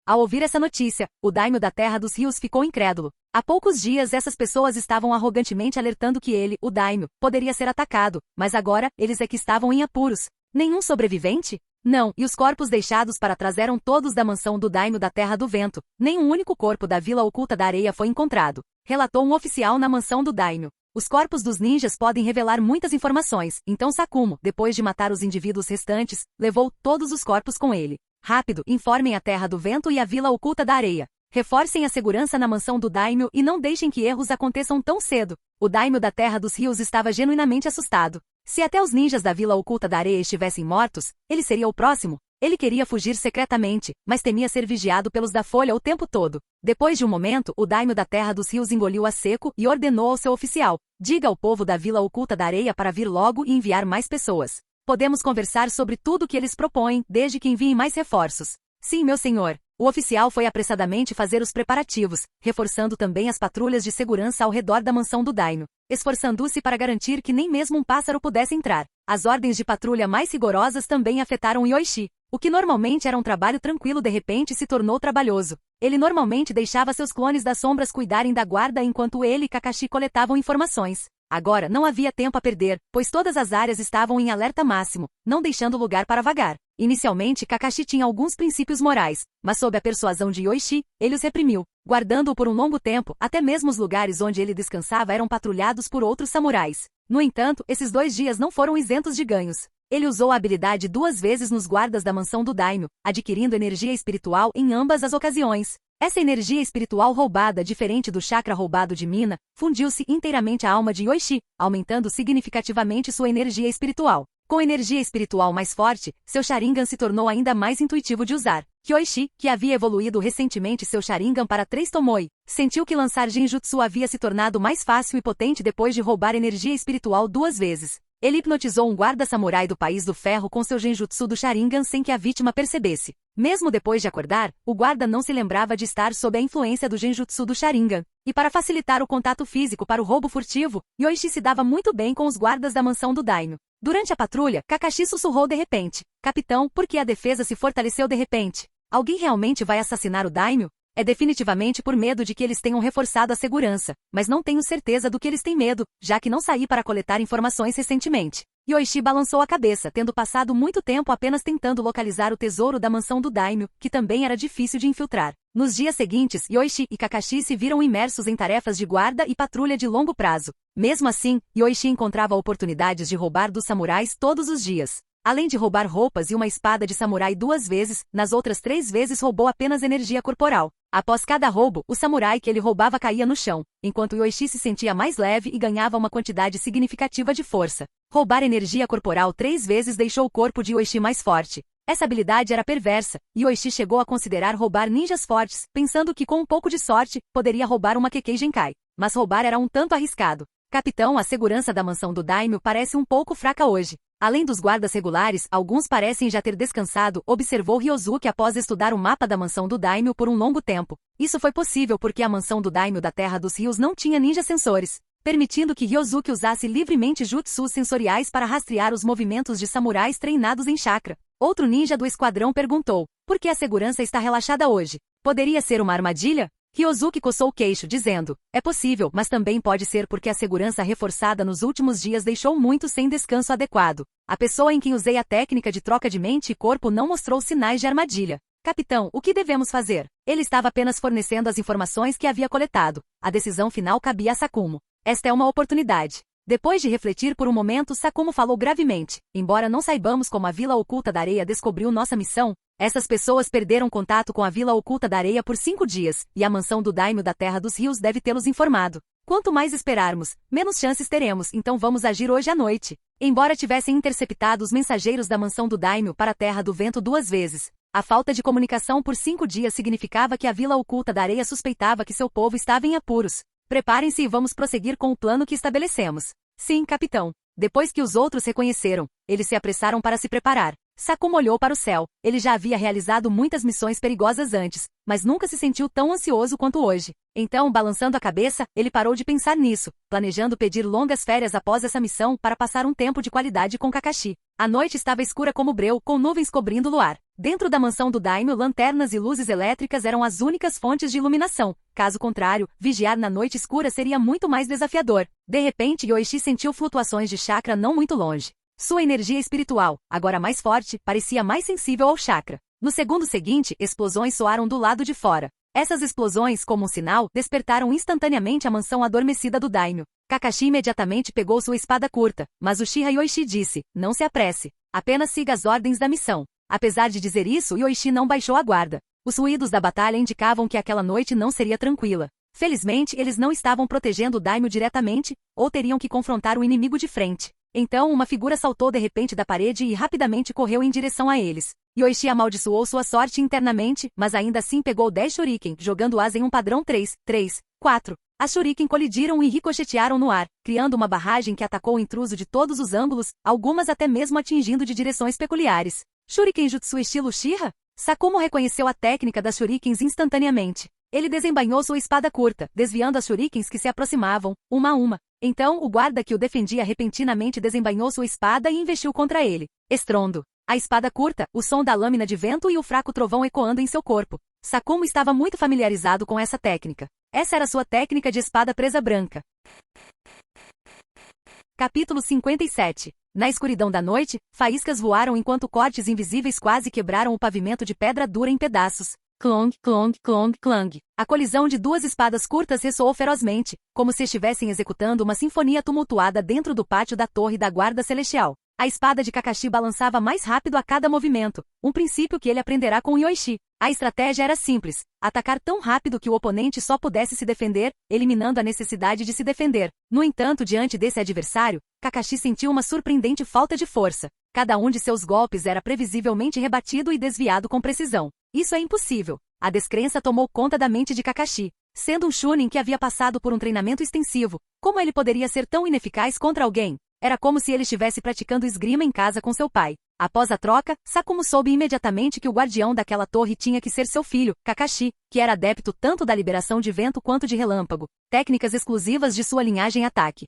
Ao ouvir essa notícia, o daimyo da Terra dos Rios ficou incrédulo. Há poucos dias essas pessoas estavam arrogantemente alertando que ele, o daimyo, poderia ser atacado, mas agora, eles é que estavam em apuros. Nenhum sobrevivente? Não, e os corpos deixados para trás eram todos da mansão do daimyo da Terra do Vento. Nenhum único corpo da Vila Oculta da Areia foi encontrado, relatou um oficial na mansão do daimyo. Os corpos dos ninjas podem revelar muitas informações, então Sakumo, depois de matar os indivíduos restantes, levou todos os corpos com ele. Rápido, informem a Terra do Vento e a Vila Oculta da Areia. Reforcem a segurança na mansão do daimyo e não deixem que erros aconteçam tão cedo. O daimyo da Terra dos Rios estava genuinamente assustado. Se até os ninjas da Vila Oculta da Areia estivessem mortos, ele seria o próximo. Ele queria fugir secretamente, mas temia ser vigiado pelos da Folha o tempo todo. Depois de um momento, o daimyo da Terra dos Rios engoliu a seco e ordenou ao seu oficial: diga ao povo da Vila Oculta da Areia para vir logo e enviar mais pessoas. Podemos conversar sobre tudo o que eles propõem, desde que enviem mais reforços. Sim, meu senhor. O oficial foi apressadamente fazer os preparativos, reforçando também as patrulhas de segurança ao redor da mansão do daimyo, esforçando-se para garantir que nem mesmo um pássaro pudesse entrar. As ordens de patrulha mais rigorosas também afetaram Yoichi. O que normalmente era um trabalho tranquilo de repente se tornou trabalhoso. Ele normalmente deixava seus clones das sombras cuidarem da guarda enquanto ele e Kakashi coletavam informações. Agora não havia tempo a perder, pois todas as áreas estavam em alerta máximo, não deixando lugar para vagar. Inicialmente Kakashi tinha alguns princípios morais, mas sob a persuasão de Yoichi, ele os reprimiu, guardando-o por um longo tempo, até mesmo os lugares onde ele descansava eram patrulhados por outros samurais. No entanto, esses 2 dias não foram isentos de ganhos. Ele usou a habilidade 2 vezes nos guardas da mansão do daimyo, adquirindo energia espiritual em ambas as ocasiões. Essa energia espiritual roubada, diferente do chakra roubado de Mina, fundiu-se inteiramente à alma de Yoichi, aumentando significativamente sua energia espiritual. Com energia espiritual mais forte, seu Sharingan se tornou ainda mais intuitivo de usar. Yoichi, que havia evoluído recentemente seu Sharingan para 3 Tomoe, sentiu que lançar Genjutsu havia se tornado mais fácil e potente depois de roubar energia espiritual 2 vezes. Ele hipnotizou um guarda-samurai do País do Ferro com seu Genjutsu do Sharingan sem que a vítima percebesse. Mesmo depois de acordar, o guarda não se lembrava de estar sob a influência do Genjutsu do Sharingan. E para facilitar o contato físico para o roubo furtivo, Yoichi se dava muito bem com os guardas da mansão do daimyo. Durante a patrulha, Kakashi sussurrou de repente: capitão, por que a defesa se fortaleceu de repente? Alguém realmente vai assassinar o daimyo? É definitivamente por medo de que eles tenham reforçado a segurança, mas não tenho certeza do que eles têm medo, já que não saí para coletar informações recentemente. Yoichi balançou a cabeça, tendo passado muito tempo apenas tentando localizar o tesouro da mansão do daimyo, que também era difícil de infiltrar. Nos dias seguintes, Yoichi e Kakashi se viram imersos em tarefas de guarda e patrulha de longo prazo. Mesmo assim, Yoichi encontrava oportunidades de roubar dos samurais todos os dias. Além de roubar roupas e uma espada de samurai 2 vezes, nas outras 3 vezes roubou apenas energia corporal. Após cada roubo, o samurai que ele roubava caía no chão, enquanto Yoichi se sentia mais leve e ganhava uma quantidade significativa de força. Roubar energia corporal 3 vezes deixou o corpo de Yoichi mais forte. Essa habilidade era perversa, e Yoichi chegou a considerar roubar ninjas fortes, pensando que com um pouco de sorte, poderia roubar uma Kekkei Genkai. Mas roubar era um tanto arriscado. Capitão, a segurança da mansão do daimyo parece um pouco fraca hoje. Além dos guardas regulares, alguns parecem já ter descansado, observou Ryozuki após estudar o mapa da mansão do daimyo por um longo tempo. Isso foi possível porque a mansão do daimyo da Terra dos Rios não tinha ninja sensores, permitindo que Ryozuki usasse livremente jutsus sensoriais para rastrear os movimentos de samurais treinados em chakra. Outro ninja do esquadrão perguntou: por que a segurança está relaxada hoje? Poderia ser uma armadilha? Ryozuki coçou o queixo, dizendo: é possível, mas também pode ser porque a segurança reforçada nos últimos dias deixou muitos sem descanso adequado. A pessoa em quem usei a técnica de troca de mente e corpo não mostrou sinais de armadilha. Capitão, o que devemos fazer? Ele estava apenas fornecendo as informações que havia coletado. A decisão final cabia a Sakumo. Esta é uma oportunidade. Depois de refletir por um momento, Sakumo falou gravemente: embora não saibamos como a Vila Oculta da Areia descobriu nossa missão, essas pessoas perderam contato com a Vila Oculta da Areia por 5 dias, e a mansão do daimyo da Terra dos Rios deve tê-los informado. Quanto mais esperarmos, menos chances teremos, então vamos agir hoje à noite. Embora tivessem interceptado os mensageiros da mansão do daimyo para a Terra do Vento 2 vezes, a falta de comunicação por 5 dias significava que a Vila Oculta da Areia suspeitava que seu povo estava em apuros. Preparem-se e vamos prosseguir com o plano que estabelecemos. Sim, capitão. Depois que os outros reconheceram, eles se apressaram para se preparar. Sakumo olhou para o céu. Ele já havia realizado muitas missões perigosas antes, mas nunca se sentiu tão ansioso quanto hoje. Então, balançando a cabeça, ele parou de pensar nisso, planejando pedir longas férias após essa missão para passar um tempo de qualidade com Kakashi. A noite estava escura como breu, com nuvens cobrindo o luar. Dentro da mansão do daimyo, lanternas e luzes elétricas eram as únicas fontes de iluminação. Caso contrário, vigiar na noite escura seria muito mais desafiador. De repente, Yoichi sentiu flutuações de chakra não muito longe. Sua energia espiritual, agora mais forte, parecia mais sensível ao chakra. No segundo seguinte, explosões soaram do lado de fora. Essas explosões, como um sinal, despertaram instantaneamente a mansão adormecida do daimyo. Kakashi imediatamente pegou sua espada curta, mas Uchiha Yoichi disse, não se apresse. Apenas siga as ordens da missão. Apesar de dizer isso, Yoichi não baixou a guarda. Os ruídos da batalha indicavam que aquela noite não seria tranquila. Felizmente, eles não estavam protegendo o daimyo diretamente, ou teriam que confrontar o inimigo de frente. Então, uma figura saltou de repente da parede e rapidamente correu em direção a eles. Yoichi amaldiçoou sua sorte internamente, mas ainda assim pegou 10 shuriken, jogando-as em um padrão 3, 3, 4. As shuriken colidiram e ricochetearam no ar, criando uma barragem que atacou o intruso de todos os ângulos, algumas até mesmo atingindo de direções peculiares. Shuriken Jutsu estilo Uchiha? Sakumo reconheceu a técnica das shurikens instantaneamente. Ele desembainhou sua espada curta, desviando as shurikens que se aproximavam, uma a uma. Então, o guarda que o defendia repentinamente desembainhou sua espada e investiu contra ele. Estrondo. A espada curta, o som da lâmina de vento e o fraco trovão ecoando em seu corpo. Sakumo estava muito familiarizado com essa técnica. Essa era sua técnica de espada presa branca. Capítulo 57. Na escuridão da noite, faíscas voaram enquanto cortes invisíveis quase quebraram o pavimento de pedra dura em pedaços. Clong, clong, clong, clang. A colisão de duas espadas curtas ressoou ferozmente, como se estivessem executando uma sinfonia tumultuada dentro do pátio da torre da Guarda Celestial. A espada de Kakashi balançava mais rápido a cada movimento, um princípio que ele aprenderá com Yoichi. A estratégia era simples, atacar tão rápido que o oponente só pudesse se defender, eliminando a necessidade de se defender. No entanto, diante desse adversário, Kakashi sentiu uma surpreendente falta de força. Cada um de seus golpes era previsivelmente rebatido e desviado com precisão. Isso é impossível. A descrença tomou conta da mente de Kakashi. Sendo um Chunin que havia passado por um treinamento extensivo, como ele poderia ser tão ineficaz contra alguém? Era como se ele estivesse praticando esgrima em casa com seu pai. Após a troca, Sakumo soube imediatamente que o guardião daquela torre tinha que ser seu filho, Kakashi, que era adepto tanto da liberação de vento quanto de relâmpago, técnicas exclusivas de sua linhagem ataque.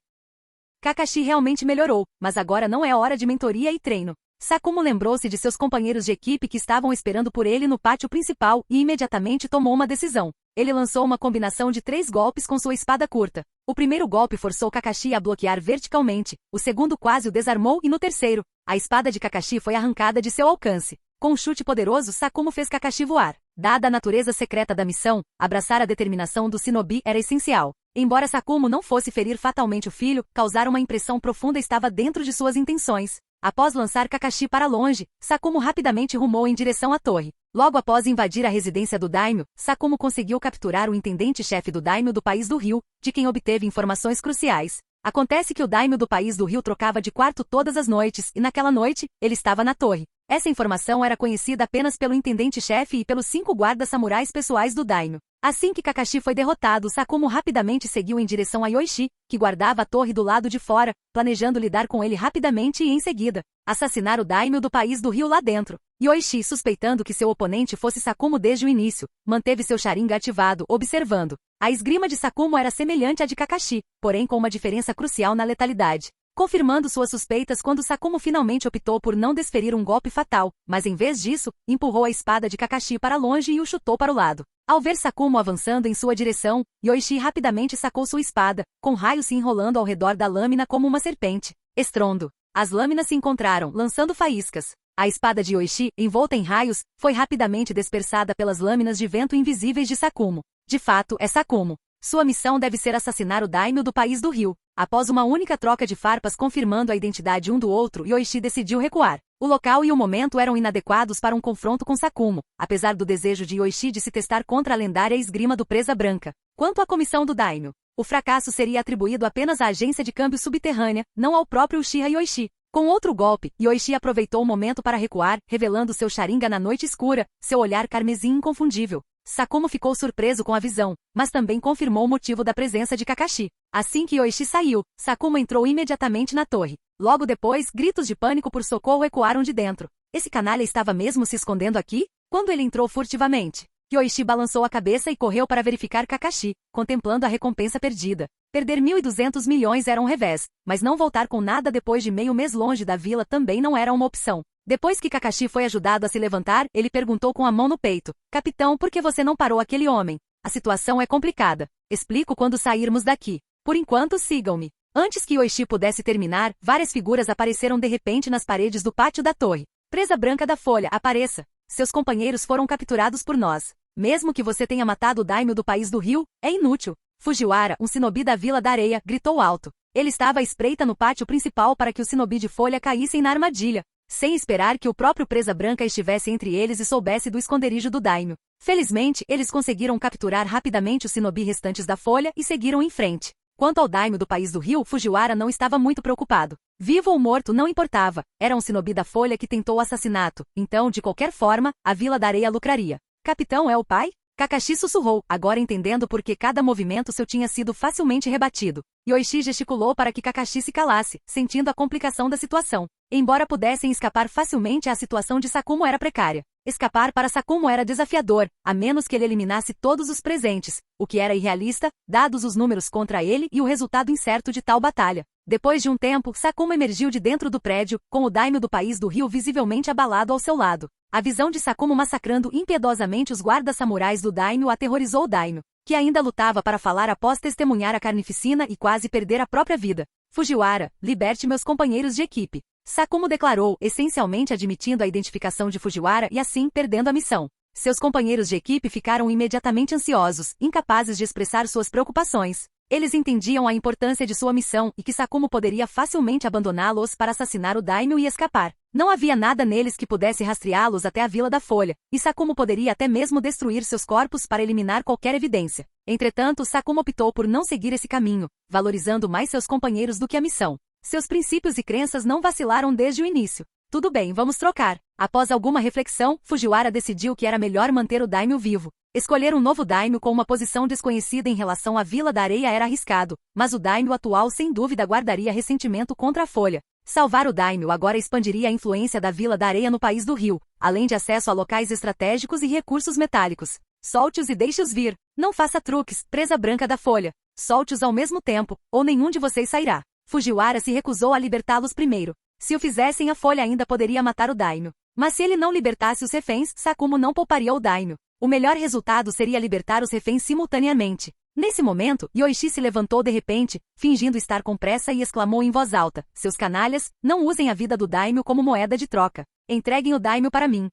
Kakashi realmente melhorou, mas agora não é hora de mentoria e treino. Sakumo lembrou-se de seus companheiros de equipe que estavam esperando por ele no pátio principal e imediatamente tomou uma decisão. Ele lançou uma combinação de 3 golpes com sua espada curta. O primeiro golpe forçou Kakashi a bloquear verticalmente, o segundo quase o desarmou e no terceiro, a espada de Kakashi foi arrancada de seu alcance. Com um chute poderoso, Sakumo fez Kakashi voar. Dada a natureza secreta da missão, abraçar a determinação do shinobi era essencial. Embora Sakumo não fosse ferir fatalmente o filho, causar uma impressão profunda estava dentro de suas intenções. Após lançar Kakashi para longe, Sakumo rapidamente rumou em direção à torre. Logo após invadir a residência do daimyo, Sakumo conseguiu capturar o intendente-chefe do daimyo do País do Rio, de quem obteve informações cruciais. Acontece que o daimyo do País do Rio trocava de quarto todas as noites, e naquela noite, ele estava na torre. Essa informação era conhecida apenas pelo intendente-chefe e pelos 5 guardas samurais pessoais do daimyo. Assim que Kakashi foi derrotado, Sakumo rapidamente seguiu em direção a Yoichi, que guardava a torre do lado de fora, planejando lidar com ele rapidamente e em seguida, assassinar o daimyo do País do Rio lá dentro. Yoichi, suspeitando que seu oponente fosse Sakumo desde o início, manteve seu Sharingan ativado, observando. A esgrima de Sakumo era semelhante à de Kakashi, porém com uma diferença crucial na letalidade. Confirmando suas suspeitas quando Sakumo finalmente optou por não desferir um golpe fatal, mas em vez disso, empurrou a espada de Kakashi para longe e o chutou para o lado. Ao ver Sakumo avançando em sua direção, Yoichi rapidamente sacou sua espada, com raios se enrolando ao redor da lâmina como uma serpente. Estrondo. As lâminas se encontraram, lançando faíscas. A espada de Yoichi, envolta em raios, foi rapidamente dispersada pelas lâminas de vento invisíveis de Sakumo. De fato, é Sakumo. Sua missão deve ser assassinar o daimyo do País do Rio. Após uma única troca de farpas confirmando a identidade um do outro, Yoichi decidiu recuar. O local e o momento eram inadequados para um confronto com Sakumo, apesar do desejo de Yoichi de se testar contra a lendária esgrima do Presa Branca. Quanto à comissão do daimyo, o fracasso seria atribuído apenas à agência de câmbio subterrânea, não ao próprio Uchiha Yoichi. Com outro golpe, Yoichi aproveitou o momento para recuar, revelando seu Sharingan na noite escura, seu olhar carmesim inconfundível. Sakumo ficou surpreso com a visão, mas também confirmou o motivo da presença de Kakashi. Assim que Yoichi saiu, Sakumo entrou imediatamente na torre. Logo depois, gritos de pânico por socorro ecoaram de dentro. Esse canalha estava mesmo se escondendo aqui? Quando ele entrou furtivamente, Yoichi balançou a cabeça e correu para verificar Kakashi, contemplando a recompensa perdida. Perder 1.200 milhões era um revés, mas não voltar com nada depois de meio mês longe da vila também não era uma opção. Depois que Kakashi foi ajudado a se levantar, ele perguntou com a mão no peito: Capitão, por que você não parou aquele homem? A situação é complicada. Explico quando sairmos daqui. Por enquanto, sigam-me. Antes que Yoichi pudesse terminar, várias figuras apareceram de repente nas paredes do pátio da torre. Presa branca da folha, apareça. Seus companheiros foram capturados por nós. Mesmo que você tenha matado o daimyo do país do rio, é inútil. Fujiwara, um shinobi da Vila da Areia, gritou alto. Ele estava à espreita no pátio principal para que os shinobi de folha caíssem na armadilha, sem esperar que o próprio Presa Branca estivesse entre eles e soubesse do esconderijo do daimyo. Felizmente, eles conseguiram capturar rapidamente os shinobi restantes da folha e seguiram em frente. Quanto ao daimyo do país do rio, Fujiwara não estava muito preocupado. Vivo ou morto não importava, era um shinobi da folha que tentou o assassinato, então, de qualquer forma, a Vila da Areia lucraria. Capitão é o pai? Kakashi sussurrou, agora entendendo por que cada movimento seu tinha sido facilmente rebatido. Yoichi gesticulou para que Kakashi se calasse, sentindo a complicação da situação. Embora pudessem escapar facilmente, a situação de Sakumo era precária. Escapar para Sakumo era desafiador, a menos que ele eliminasse todos os presentes, o que era irrealista, dados os números contra ele e o resultado incerto de tal batalha. Depois de um tempo, Sakumo emergiu de dentro do prédio, com o daimyo do país do rio visivelmente abalado ao seu lado. A visão de Sakumo massacrando impiedosamente os guardas samurais do daimyo aterrorizou o daimyo, que ainda lutava para falar após testemunhar a carnificina e quase perder a própria vida. Fujiwara, liberte meus companheiros de equipe. Sakumo declarou, essencialmente admitindo a identificação de Fujiwara e assim perdendo a missão. Seus companheiros de equipe ficaram imediatamente ansiosos, incapazes de expressar suas preocupações. Eles entendiam a importância de sua missão e que Sakumo poderia facilmente abandoná-los para assassinar o daimyo e escapar. Não havia nada neles que pudesse rastreá-los até a Vila da Folha, e Sakumo poderia até mesmo destruir seus corpos para eliminar qualquer evidência. Entretanto, Sakumo optou por não seguir esse caminho, valorizando mais seus companheiros do que a missão. Seus princípios e crenças não vacilaram desde o início. Tudo bem, vamos trocar. Após alguma reflexão, Fujiwara decidiu que era melhor manter o daimyo vivo. Escolher um novo daimyo com uma posição desconhecida em relação à Vila da Areia era arriscado, mas o daimyo atual sem dúvida guardaria ressentimento contra a Folha. Salvar o daimyo agora expandiria a influência da Vila da Areia no país do rio, além de acesso a locais estratégicos e recursos metálicos. Solte-os e deixe-os vir. Não faça truques, Presa Branca da Folha. Solte-os ao mesmo tempo, ou nenhum de vocês sairá. Fujiwara se recusou a libertá-los primeiro. Se o fizessem, a Folha ainda poderia matar o daimyo. Mas se ele não libertasse os reféns, Sakumo não pouparia o daimyo. O melhor resultado seria libertar os reféns simultaneamente. Nesse momento, Yoichi se levantou de repente, fingindo estar com pressa e exclamou em voz alta: seus canalhas, não usem a vida do daimyo como moeda de troca. Entreguem o daimyo para mim.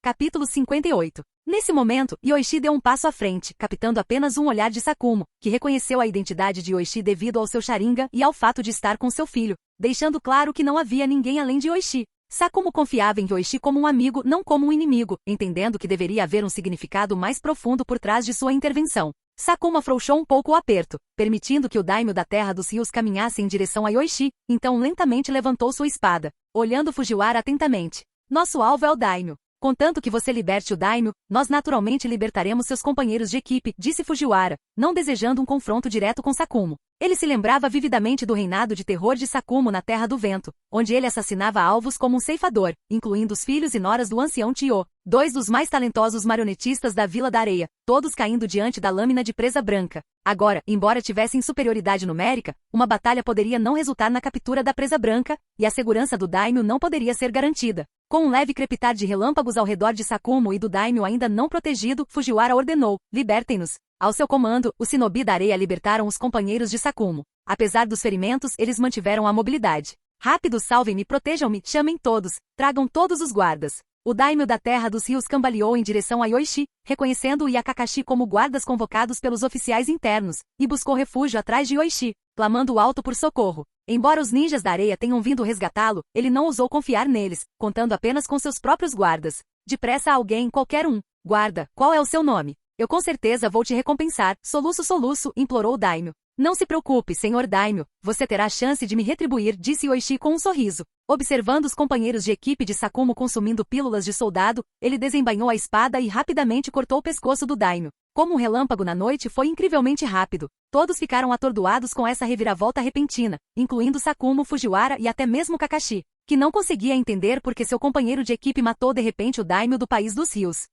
Capítulo 58. Nesse momento, Yoichi deu um passo à frente, captando apenas um olhar de Sakumo, que reconheceu a identidade de Yoichi devido ao seu Sharingan e ao fato de estar com seu filho, deixando claro que não havia ninguém além de Yoichi. Sakumo confiava em Yoichi como um amigo, não como um inimigo, entendendo que deveria haver um significado mais profundo por trás de sua intervenção. Sakumo afrouxou um pouco o aperto, permitindo que o daimyo da Terra dos Rios caminhasse em direção a Yoichi, então lentamente levantou sua espada, olhando Fujiwara atentamente. Nosso alvo é o daimyo. Contanto que você liberte o daimyo, nós naturalmente libertaremos seus companheiros de equipe, disse Fujiwara, não desejando um confronto direto com Sakumo. Ele se lembrava vividamente do reinado de terror de Sakumo na Terra do Vento, onde ele assassinava alvos como um ceifador, incluindo os filhos e noras do ancião Tio, dois dos mais talentosos marionetistas da Vila da Areia, todos caindo diante da lâmina de Presa Branca. Agora, embora tivessem superioridade numérica, uma batalha poderia não resultar na captura da Presa Branca, e a segurança do daimyo não poderia ser garantida. Com um leve crepitar de relâmpagos ao redor de Sakumo e do daimyo ainda não protegido, Fujiwara ordenou: libertem-nos. Ao seu comando, os shinobi da areia libertaram os companheiros de Sakumo. Apesar dos ferimentos, eles mantiveram a mobilidade. Rápido, salvem-me, protejam-me, chamem todos, tragam todos os guardas. O daimyo da Terra dos Rios cambaleou em direção a Yoichi, reconhecendo-o e a Kakashi como guardas convocados pelos oficiais internos, e buscou refúgio atrás de Yoichi, clamando alto por socorro. Embora os ninjas da areia tenham vindo resgatá-lo, ele não ousou confiar neles, contando apenas com seus próprios guardas. Depressa alguém, qualquer um. Guarda, qual é o seu nome? Eu com certeza vou te recompensar, soluço, implorou o daimyo. Não se preocupe, senhor Daimyo, você terá a chance de me retribuir, disse Yoichi com um sorriso. Observando os companheiros de equipe de Sakumo consumindo pílulas de soldado, ele desembainhou a espada e rapidamente cortou o pescoço do Daimyo. Como um relâmpago na noite, foi incrivelmente rápido. Todos ficaram atordoados com essa reviravolta repentina, incluindo Sakumo, Fujiwara e até mesmo Kakashi, que não conseguia entender por que seu companheiro de equipe matou de repente o Daimyo do País dos Rios.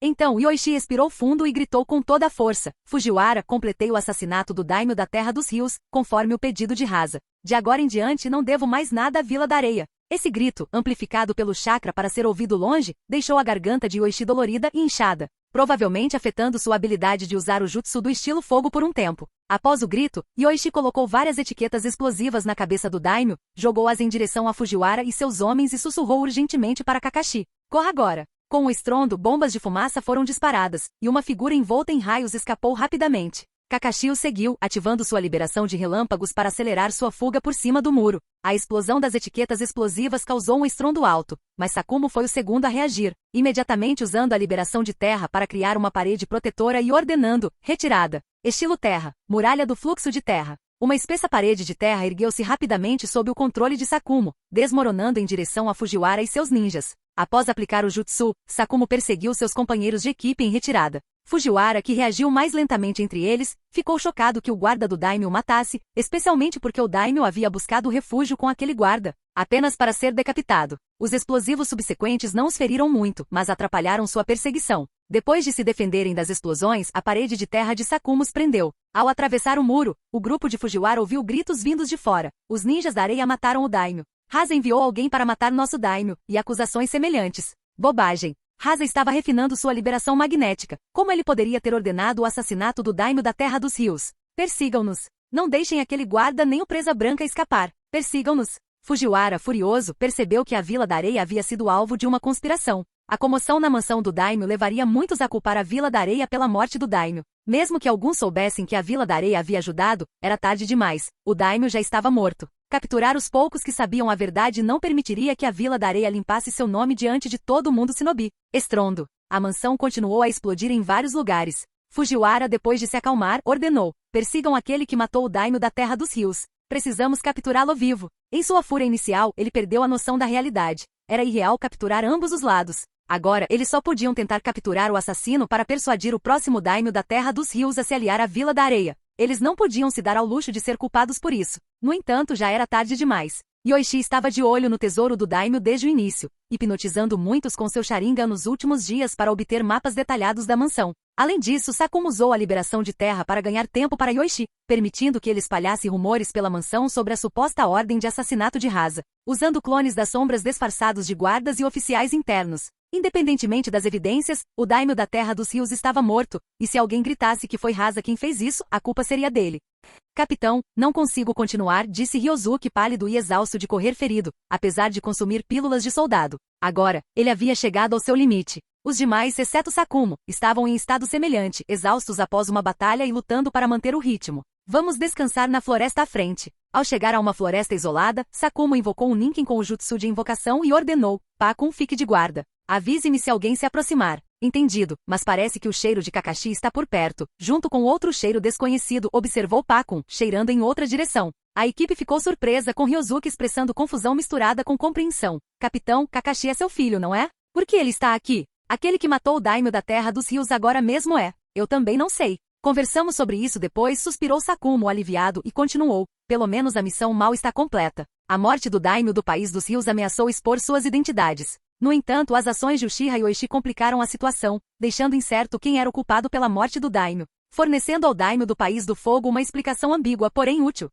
Então Yoichi expirou fundo e gritou com toda a força: Fujiwara, completei o assassinato do Daimyo da Terra dos Rios, conforme o pedido de Rasa. De agora em diante não devo mais nada à Vila da Areia. Esse grito, amplificado pelo chakra para ser ouvido longe, deixou a garganta de Yoichi dolorida e inchada, provavelmente afetando sua habilidade de usar o jutsu do estilo fogo por um tempo. Após o grito, Yoichi colocou várias etiquetas explosivas na cabeça do Daimyo, jogou-as em direção a Fujiwara e seus homens e sussurrou urgentemente para Kakashi: corra agora! Com o estrondo, bombas de fumaça foram disparadas, e uma figura envolta em raios escapou rapidamente. Kakashi o seguiu, ativando sua liberação de relâmpagos para acelerar sua fuga por cima do muro. A explosão das etiquetas explosivas causou um estrondo alto, mas Sakumo foi o segundo a reagir, imediatamente usando a liberação de terra para criar uma parede protetora e ordenando: retirada. Estilo terra, muralha do fluxo de terra. Uma espessa parede de terra ergueu-se rapidamente sob o controle de Sakumo, desmoronando em direção a Fujiwara e seus ninjas. Após aplicar o jutsu, Sakumo perseguiu seus companheiros de equipe em retirada. Fujiwara, que reagiu mais lentamente entre eles, ficou chocado que o guarda do Daimyo o matasse, especialmente porque o Daimyo havia buscado refúgio com aquele guarda, apenas para ser decapitado. Os explosivos subsequentes não os feriram muito, mas atrapalharam sua perseguição. Depois de se defenderem das explosões, a parede de terra de Sakumo os prendeu. Ao atravessar o muro, o grupo de Fujiwara ouviu gritos vindos de fora. Os ninjas da areia mataram o Daimyo. Rasa enviou alguém para matar nosso Daimyo, e acusações semelhantes. Bobagem. Rasa estava refinando sua liberação magnética. Como ele poderia ter ordenado o assassinato do Daimyo da Terra dos Rios? Persigam-nos. Não deixem aquele guarda nem o Presa Branca escapar. Persigam-nos. Fujiwara, furioso, percebeu que a Vila da Areia havia sido alvo de uma conspiração. A comoção na mansão do Daimyo levaria muitos a culpar a Vila da Areia pela morte do Daimyo. Mesmo que alguns soubessem que a Vila da Areia havia ajudado, era tarde demais. O Daimyo já estava morto. Capturar os poucos que sabiam a verdade não permitiria que a Vila da Areia limpasse seu nome diante de todo mundo shinobi. Estrondo. A mansão continuou a explodir em vários lugares. Fujiwara, depois de se acalmar, ordenou: persigam aquele que matou o Daimyo da Terra dos Rios. Precisamos capturá-lo vivo. Em sua fúria inicial, ele perdeu a noção da realidade. Era irreal capturar ambos os lados. Agora, eles só podiam tentar capturar o assassino para persuadir o próximo Daimyo da Terra dos Rios a se aliar à Vila da Areia. Eles não podiam se dar ao luxo de ser culpados por isso. No entanto, já era tarde demais. Yoichi estava de olho no tesouro do Daimyo desde o início, hipnotizando muitos com seu Sharingan nos últimos dias para obter mapas detalhados da mansão. Além disso, Sakumo usou a liberação de terra para ganhar tempo para Yoichi, permitindo que ele espalhasse rumores pela mansão sobre a suposta ordem de assassinato de Rasa, usando clones das sombras disfarçados de guardas e oficiais internos. Independentemente das evidências, o Daimyo da Terra dos Rios estava morto, e se alguém gritasse que foi Rasa quem fez isso, a culpa seria dele. Capitão, não consigo continuar, disse Ryosuke pálido e exausto de correr ferido, apesar de consumir pílulas de soldado. Agora, ele havia chegado ao seu limite. Os demais, exceto Sakumo, estavam em estado semelhante, exaustos após uma batalha e lutando para manter o ritmo. Vamos descansar na floresta à frente. Ao chegar a uma floresta isolada, Sakumo invocou um Ninken com o jutsu de invocação e ordenou: Pakun, fique de guarda. Avise-me se alguém se aproximar. Entendido, mas parece que o cheiro de Kakashi está por perto. Junto com outro cheiro desconhecido, observou Pakun, cheirando em outra direção. A equipe ficou surpresa com Ryosuke expressando confusão misturada com compreensão. Capitão, Kakashi é seu filho, não é? Por que ele está aqui? Aquele que matou o Daimyo da Terra dos Rios agora mesmo é. Eu também não sei. Conversamos sobre isso depois, suspirou Sakumo aliviado e continuou. Pelo menos a missão mal está completa. A morte do Daimyo do País dos Rios ameaçou expor suas identidades. No entanto, as ações de Uchiha Yoichi complicaram a situação, deixando incerto quem era o culpado pela morte do Daimyo, fornecendo ao Daimyo do País do Fogo uma explicação ambígua, porém útil.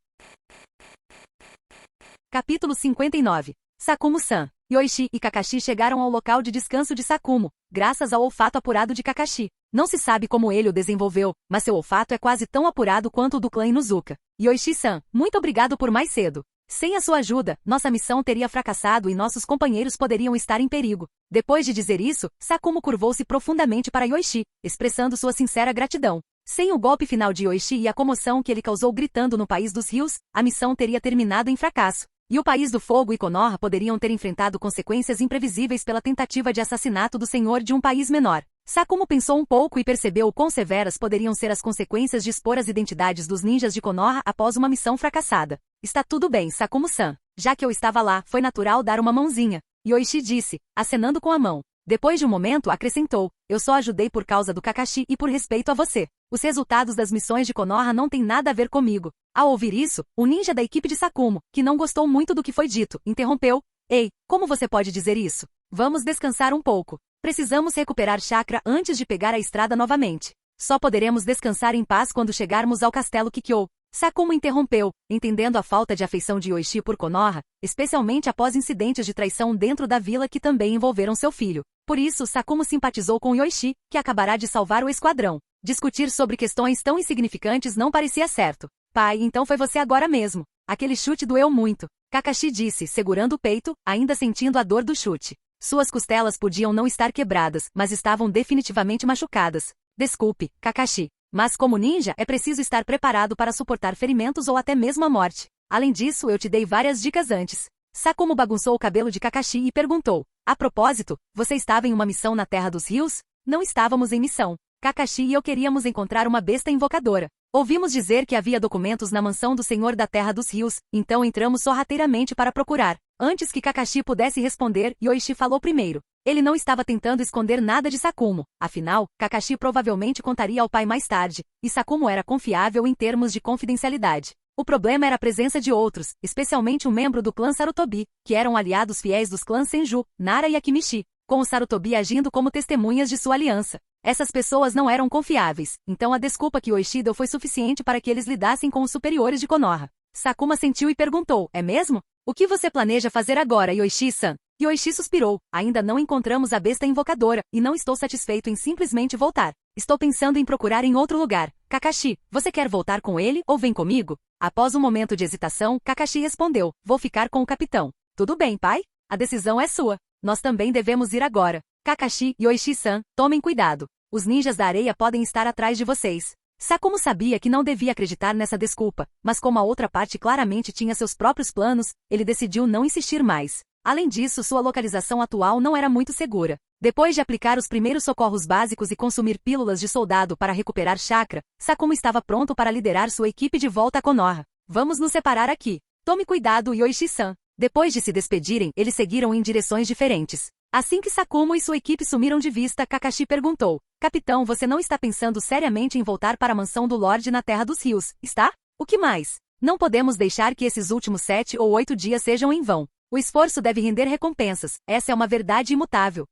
Capítulo 59. Sakumo-san. Yoichi e Kakashi chegaram ao local de descanso de Sakumo, graças ao olfato apurado de Kakashi. Não se sabe como ele o desenvolveu, mas seu olfato é quase tão apurado quanto o do clã Inuzuka. Yoichi-san, muito obrigado por mais cedo. Sem a sua ajuda, nossa missão teria fracassado e nossos companheiros poderiam estar em perigo. Depois de dizer isso, Sakumo curvou-se profundamente para Yoichi, expressando sua sincera gratidão. Sem o golpe final de Yoichi e a comoção que ele causou gritando no País dos Rios, a missão teria terminado em fracasso. E o País do Fogo e Konoha poderiam ter enfrentado consequências imprevisíveis pela tentativa de assassinato do senhor de um país menor. Sakumo pensou um pouco e percebeu o quão severas poderiam ser as consequências de expor as identidades dos ninjas de Konoha após uma missão fracassada. Está tudo bem, Sakumo-san. Já que eu estava lá, foi natural dar uma mãozinha. Yoichi disse, acenando com a mão. Depois de um momento, acrescentou, eu só ajudei por causa do Kakashi e por respeito a você. Os resultados das missões de Konoha não têm nada a ver comigo. Ao ouvir isso, o ninja da equipe de Sakumo, que não gostou muito do que foi dito, interrompeu. Ei, como você pode dizer isso? Vamos descansar um pouco. Precisamos recuperar chakra antes de pegar a estrada novamente. Só poderemos descansar em paz quando chegarmos ao castelo Kikyo. Sakumo interrompeu, entendendo a falta de afeição de Yoichi por Konoha, especialmente após incidentes de traição dentro da vila que também envolveram seu filho. Por isso, Sakumo simpatizou com Yoichi, que acabará de salvar o esquadrão. Discutir sobre questões tão insignificantes não parecia certo. Pai, então foi você agora mesmo. Aquele chute doeu muito. Kakashi disse, segurando o peito, ainda sentindo a dor do chute. Suas costelas podiam não estar quebradas, mas estavam definitivamente machucadas. Desculpe, Kakashi. Mas como ninja, é preciso estar preparado para suportar ferimentos ou até mesmo a morte. Além disso, eu te dei várias dicas antes. Sakumo bagunçou o cabelo de Kakashi e perguntou. A propósito, você estava em uma missão na Terra dos Rios? Não estávamos em missão. Kakashi e eu queríamos encontrar uma besta invocadora. Ouvimos dizer que havia documentos na mansão do Senhor da Terra dos Rios, então entramos sorrateiramente para procurar. Antes que Kakashi pudesse responder, Yoichi falou primeiro. Ele não estava tentando esconder nada de Sakumo. Afinal, Kakashi provavelmente contaria ao pai mais tarde, e Sakumo era confiável em termos de confidencialidade. O problema era a presença de outros, especialmente um membro do clã Sarutobi, que eram aliados fiéis dos clãs Senju, Nara e Akimichi, com o Sarutobi agindo como testemunhas de sua aliança. Essas pessoas não eram confiáveis, então a desculpa que Yoichi deu foi suficiente para que eles lidassem com os superiores de Konoha. Sakumo assentiu e perguntou, é mesmo? O que você planeja fazer agora, Yoichi-san? Yoichi suspirou, ainda não encontramos a besta invocadora, e não estou satisfeito em simplesmente voltar. Estou pensando em procurar em outro lugar. Kakashi, você quer voltar com ele ou vem comigo? Após um momento de hesitação, Kakashi respondeu, vou ficar com o capitão. Tudo bem, pai? A decisão é sua. Nós também devemos ir agora. Kakashi, Yoichi-san, tomem cuidado. Os ninjas da areia podem estar atrás de vocês. Sakumo sabia que não devia acreditar nessa desculpa, mas como a outra parte claramente tinha seus próprios planos, ele decidiu não insistir mais. Além disso, sua localização atual não era muito segura. Depois de aplicar os primeiros socorros básicos e consumir pílulas de soldado para recuperar chakra, Sakumo estava pronto para liderar sua equipe de volta a Konoha. Vamos nos separar aqui. Tome cuidado, Yoichi-san. Depois de se despedirem, eles seguiram em direções diferentes. Assim que Sakumo e sua equipe sumiram de vista, Kakashi perguntou, Capitão, você não está pensando seriamente em voltar para a mansão do Lorde na Terra dos Rios, está? O que mais? Não podemos deixar que esses últimos 7 ou 8 dias sejam em vão. O esforço deve render recompensas, essa é uma verdade imutável.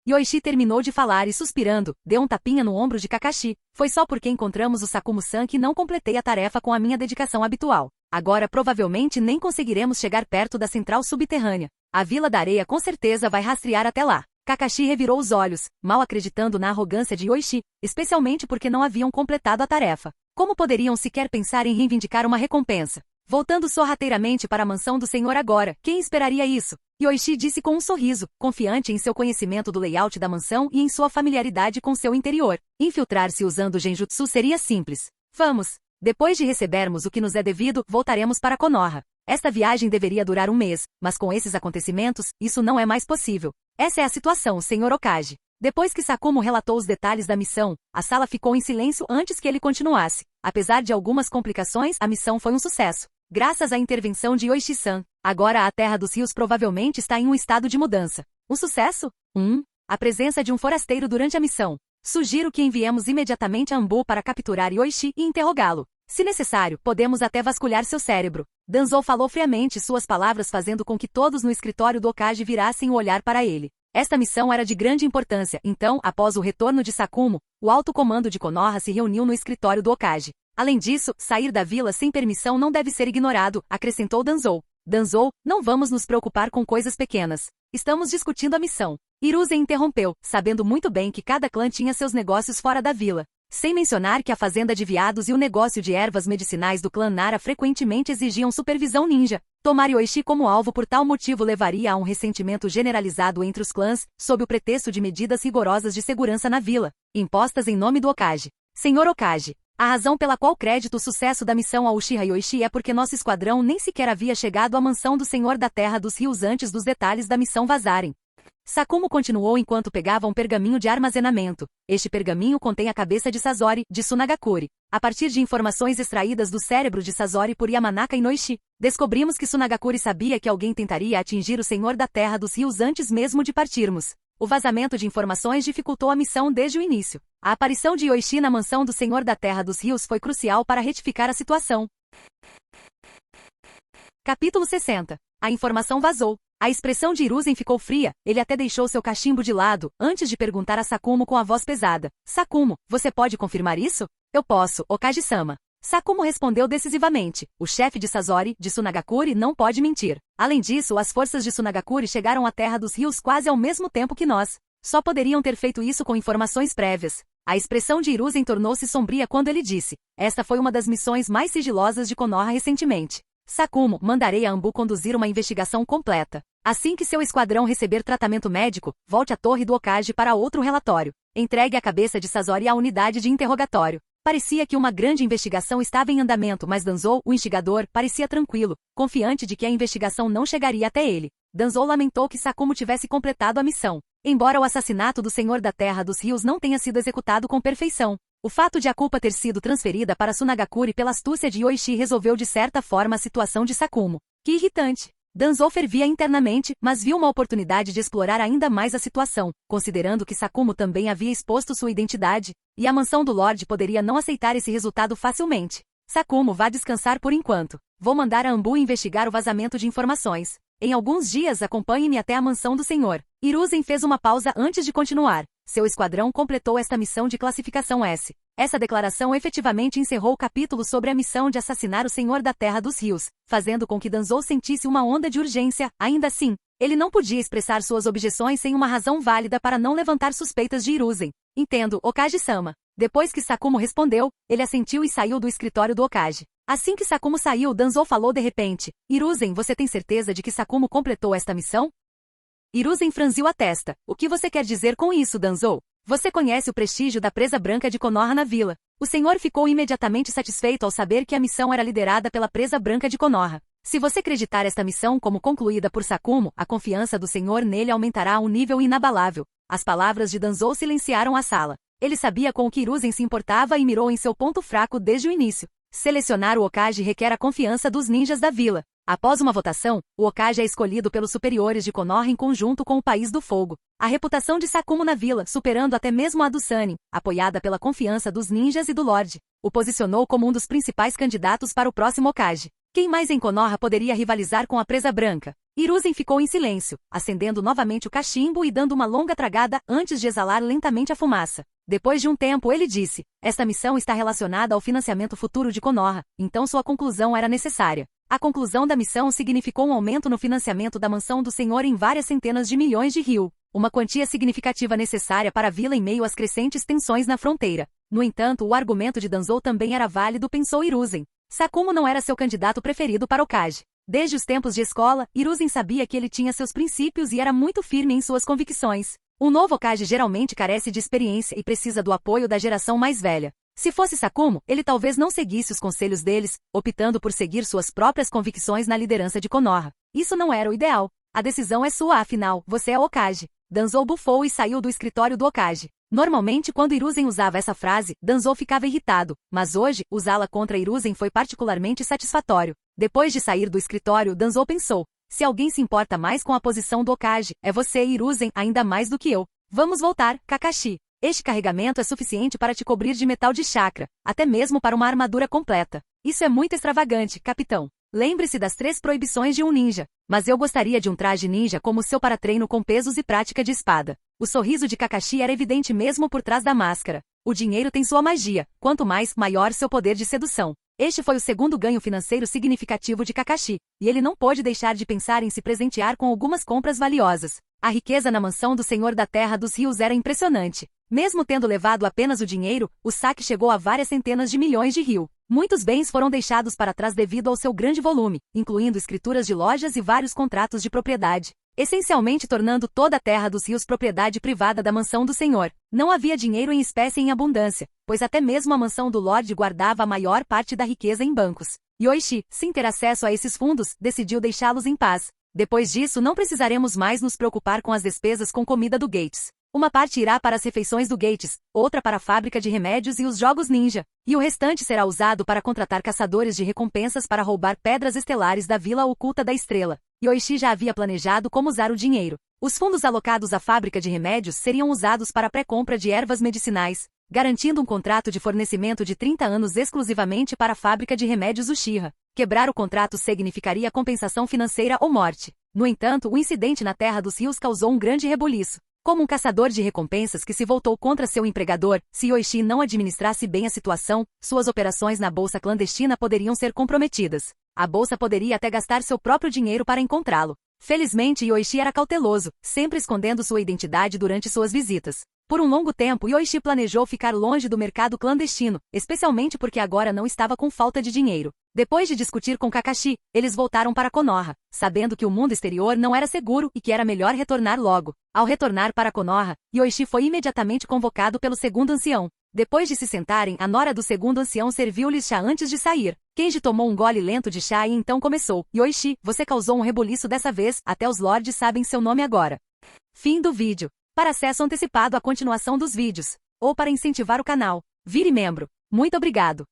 Yoichi terminou de falar e suspirando, deu um tapinha no ombro de Kakashi. Foi só porque encontramos o Sakumo-san que não completei a tarefa com a minha dedicação habitual. Agora provavelmente nem conseguiremos chegar perto da central subterrânea. A Vila da Areia com certeza vai rastrear até lá. Kakashi revirou os olhos, mal acreditando na arrogância de Yoichi, especialmente porque não haviam completado a tarefa. Como poderiam sequer pensar em reivindicar uma recompensa? Voltando sorrateiramente para a mansão do senhor agora, quem esperaria isso? Yoichi disse com um sorriso, confiante em seu conhecimento do layout da mansão e em sua familiaridade com seu interior. Infiltrar-se usando Genjutsu seria simples. Vamos! Depois de recebermos o que nos é devido, voltaremos para Konoha. Esta viagem deveria durar um mês, mas com esses acontecimentos, isso não é mais possível. Essa é a situação, Sr. Okage. Depois que Sakumo relatou os detalhes da missão, a sala ficou em silêncio antes que ele continuasse. Apesar de algumas complicações, a missão foi um sucesso. Graças à intervenção de Yoichi-san, agora a Terra dos Rios provavelmente está em um estado de mudança. Um sucesso? A presença de um forasteiro durante a missão. Sugiro que enviemos imediatamente a Anbu para capturar Yoichi e interrogá-lo. Se necessário, podemos até vasculhar seu cérebro. Danzou falou friamente, suas palavras fazendo com que todos no escritório do Okage virassem o olhar para ele. Esta missão era de grande importância, então, após o retorno de Sakumo, o alto comando de Konoha se reuniu no escritório do Okage. Além disso, sair da vila sem permissão não deve ser ignorado, acrescentou Danzou. Danzou, não vamos nos preocupar com coisas pequenas. Estamos discutindo a missão. Hiruzen interrompeu, sabendo muito bem que cada clã tinha seus negócios fora da vila. Sem mencionar que a fazenda de veados e o negócio de ervas medicinais do clã Nara frequentemente exigiam supervisão ninja. Tomar Yoichi como alvo por tal motivo levaria a um ressentimento generalizado entre os clãs, sob o pretexto de medidas rigorosas de segurança na vila, impostas em nome do Okage. Senhor Okage, a razão pela qual crédito o sucesso da missão ao Uchiha Yoichi é porque nosso esquadrão nem sequer havia chegado à mansão do Senhor da Terra dos Rios antes dos detalhes da missão vazarem. Sakumo continuou enquanto pegava um pergaminho de armazenamento. Este pergaminho contém a cabeça de Sasori, de Sunagakure. A partir de informações extraídas do cérebro de Sasori por Yamanaka Inoishi, descobrimos que Sunagakure sabia que alguém tentaria atingir o Senhor da Terra dos Rios antes mesmo de partirmos. O vazamento de informações dificultou a missão desde o início. A aparição de Yoichi na mansão do Senhor da Terra dos Rios foi crucial para retificar a situação. Capítulo 60. A informação vazou. A expressão de Hiruzen ficou fria, ele até deixou seu cachimbo de lado, antes de perguntar a Sakumo com a voz pesada. Sakumo, você pode confirmar isso? Eu posso, Okage-sama. Sakumo respondeu decisivamente. O chefe de Sasori, de Sunagakure, não pode mentir. Além disso, as forças de Sunagakure chegaram à Terra dos Rios quase ao mesmo tempo que nós. Só poderiam ter feito isso com informações prévias. A expressão de Hiruzen tornou-se sombria quando ele disse. Esta foi uma das missões mais sigilosas de Konoha recentemente. Sakumo, mandarei a Anbu conduzir uma investigação completa. Assim que seu esquadrão receber tratamento médico, volte à torre do Okage para outro relatório. Entregue a cabeça de Sasori à unidade de interrogatório. Parecia que uma grande investigação estava em andamento, mas Danzou, o instigador, parecia tranquilo, confiante de que a investigação não chegaria até ele. Danzou lamentou que Sakumo tivesse completado a missão. Embora o assassinato do Senhor da Terra dos Rios não tenha sido executado com perfeição, o fato de a culpa ter sido transferida para Sunagakure pela astúcia de Yoichi resolveu de certa forma a situação de Sakumo. Que irritante! Danzou fervia internamente, mas viu uma oportunidade de explorar ainda mais a situação, considerando que Sakumo também havia exposto sua identidade, e a mansão do Lorde poderia não aceitar esse resultado facilmente. Sakumo, vá descansar por enquanto. Vou mandar a Anbu investigar o vazamento de informações. Em alguns dias acompanhe-me até a mansão do Senhor. Hiruzen fez uma pausa antes de continuar. Seu esquadrão completou esta missão de classificação S. Essa declaração efetivamente encerrou o capítulo sobre a missão de assassinar o Senhor da Terra dos Rios, fazendo com que Danzou sentisse uma onda de urgência. Ainda assim, ele não podia expressar suas objeções sem uma razão válida para não levantar suspeitas de Hiruzen. Entendo, Okage-sama. Depois que Sakumo respondeu, ele assentiu e saiu do escritório do Okage. Assim que Sakumo saiu, Danzou falou de repente. Hiruzen, você tem certeza de que Sakumo completou esta missão? Hiruzen franziu a testa. O que você quer dizer com isso, Danzou? Você conhece o prestígio da presa branca de Konoha na vila. O senhor ficou imediatamente satisfeito ao saber que a missão era liderada pela presa branca de Konoha. Se você acreditar esta missão como concluída por Sakumo, a confiança do senhor nele aumentará a um nível inabalável. As palavras de Danzou silenciaram a sala. Ele sabia com o que Hiruzen se importava e mirou em seu ponto fraco desde o início. Selecionar o Okage requer a confiança dos ninjas da vila. Após uma votação, o Okage é escolhido pelos superiores de Konoha em conjunto com o País do Fogo. A reputação de Sakumo na vila, superando até mesmo a do Sannin, apoiada pela confiança dos ninjas e do Lorde, o posicionou como um dos principais candidatos para o próximo Okage. Quem mais em Konoha poderia rivalizar com a presa branca? Hiruzen ficou em silêncio, acendendo novamente o cachimbo e dando uma longa tragada antes de exalar lentamente a fumaça. Depois de um tempo ele disse, esta missão está relacionada ao financiamento futuro de Konoha, então sua conclusão era necessária. A conclusão da missão significou um aumento no financiamento da mansão do senhor em várias centenas de milhões de ryu, uma quantia significativa necessária para a vila em meio às crescentes tensões na fronteira. No entanto, o argumento de Danzou também era válido, pensou Hiruzen. Sakumo não era seu candidato preferido para Okage. Desde os tempos de escola, Hiruzen sabia que ele tinha seus princípios e era muito firme em suas convicções. Um novo Okage geralmente carece de experiência e precisa do apoio da geração mais velha. Se fosse Sakumo, ele talvez não seguisse os conselhos deles, optando por seguir suas próprias convicções na liderança de Konoha. Isso não era o ideal. A decisão é sua, afinal, você é o Okage. Danzou bufou e saiu do escritório do Okage. Normalmente, quando Hiruzen usava essa frase, Danzou ficava irritado, mas hoje, usá-la contra Hiruzen foi particularmente satisfatório. Depois de sair do escritório, Danzou pensou, se alguém se importa mais com a posição do Okage, é você, Hiruzen, ainda mais do que eu. Vamos voltar, Kakashi. Este carregamento é suficiente para te cobrir de metal de chakra, até mesmo para uma armadura completa. Isso é muito extravagante, capitão. Lembre-se das 3 proibições de um ninja. Mas eu gostaria de um traje ninja como o seu para treino com pesos e prática de espada. O sorriso de Kakashi era evidente mesmo por trás da máscara. O dinheiro tem sua magia. Quanto mais, maior seu poder de sedução. Este foi o segundo ganho financeiro significativo de Kakashi, e ele não pôde deixar de pensar em se presentear com algumas compras valiosas. A riqueza na mansão do Senhor da Terra dos Rios era impressionante. Mesmo tendo levado apenas o dinheiro, o saque chegou a várias centenas de milhões de ryu. Muitos bens foram deixados para trás devido ao seu grande volume, incluindo escrituras de lojas e vários contratos de propriedade, essencialmente tornando toda a Terra dos Rios propriedade privada da mansão do Senhor. Não havia dinheiro em espécie em abundância, pois até mesmo a mansão do Lorde guardava a maior parte da riqueza em bancos. Yoichi, sem ter acesso a esses fundos, decidiu deixá-los em paz. Depois disso não precisaremos mais nos preocupar com as despesas com comida do Gates. Uma parte irá para as refeições do Gates, outra para a fábrica de remédios e os jogos ninja, e o restante será usado para contratar caçadores de recompensas para roubar pedras estelares da Vila Oculta da Estrela. Yoichi já havia planejado como usar o dinheiro. Os fundos alocados à fábrica de remédios seriam usados para a pré-compra de ervas medicinais, garantindo um contrato de fornecimento de 30 anos exclusivamente para a fábrica de remédios Uchiha. Quebrar o contrato significaria compensação financeira ou morte. No entanto, o incidente na Terra dos Rios causou um grande rebuliço. Como um caçador de recompensas que se voltou contra seu empregador, se Yoichi não administrasse bem a situação, suas operações na bolsa clandestina poderiam ser comprometidas. A bolsa poderia até gastar seu próprio dinheiro para encontrá-lo. Felizmente, Yoichi era cauteloso, sempre escondendo sua identidade durante suas visitas. Por um longo tempo, Yoichi planejou ficar longe do mercado clandestino, especialmente porque agora não estava com falta de dinheiro. Depois de discutir com Kakashi, eles voltaram para Konoha, sabendo que o mundo exterior não era seguro e que era melhor retornar logo. Ao retornar para Konoha, Yoichi foi imediatamente convocado pelo segundo ancião. Depois de se sentarem, a nora do segundo ancião serviu-lhes chá antes de sair. Kenji tomou um gole lento de chá e então começou. Yoichi, você causou um rebuliço dessa vez, até os lords sabem seu nome agora. Fim do vídeo. Para acesso antecipado à continuação dos vídeos, ou para incentivar o canal, vire membro. Muito obrigado.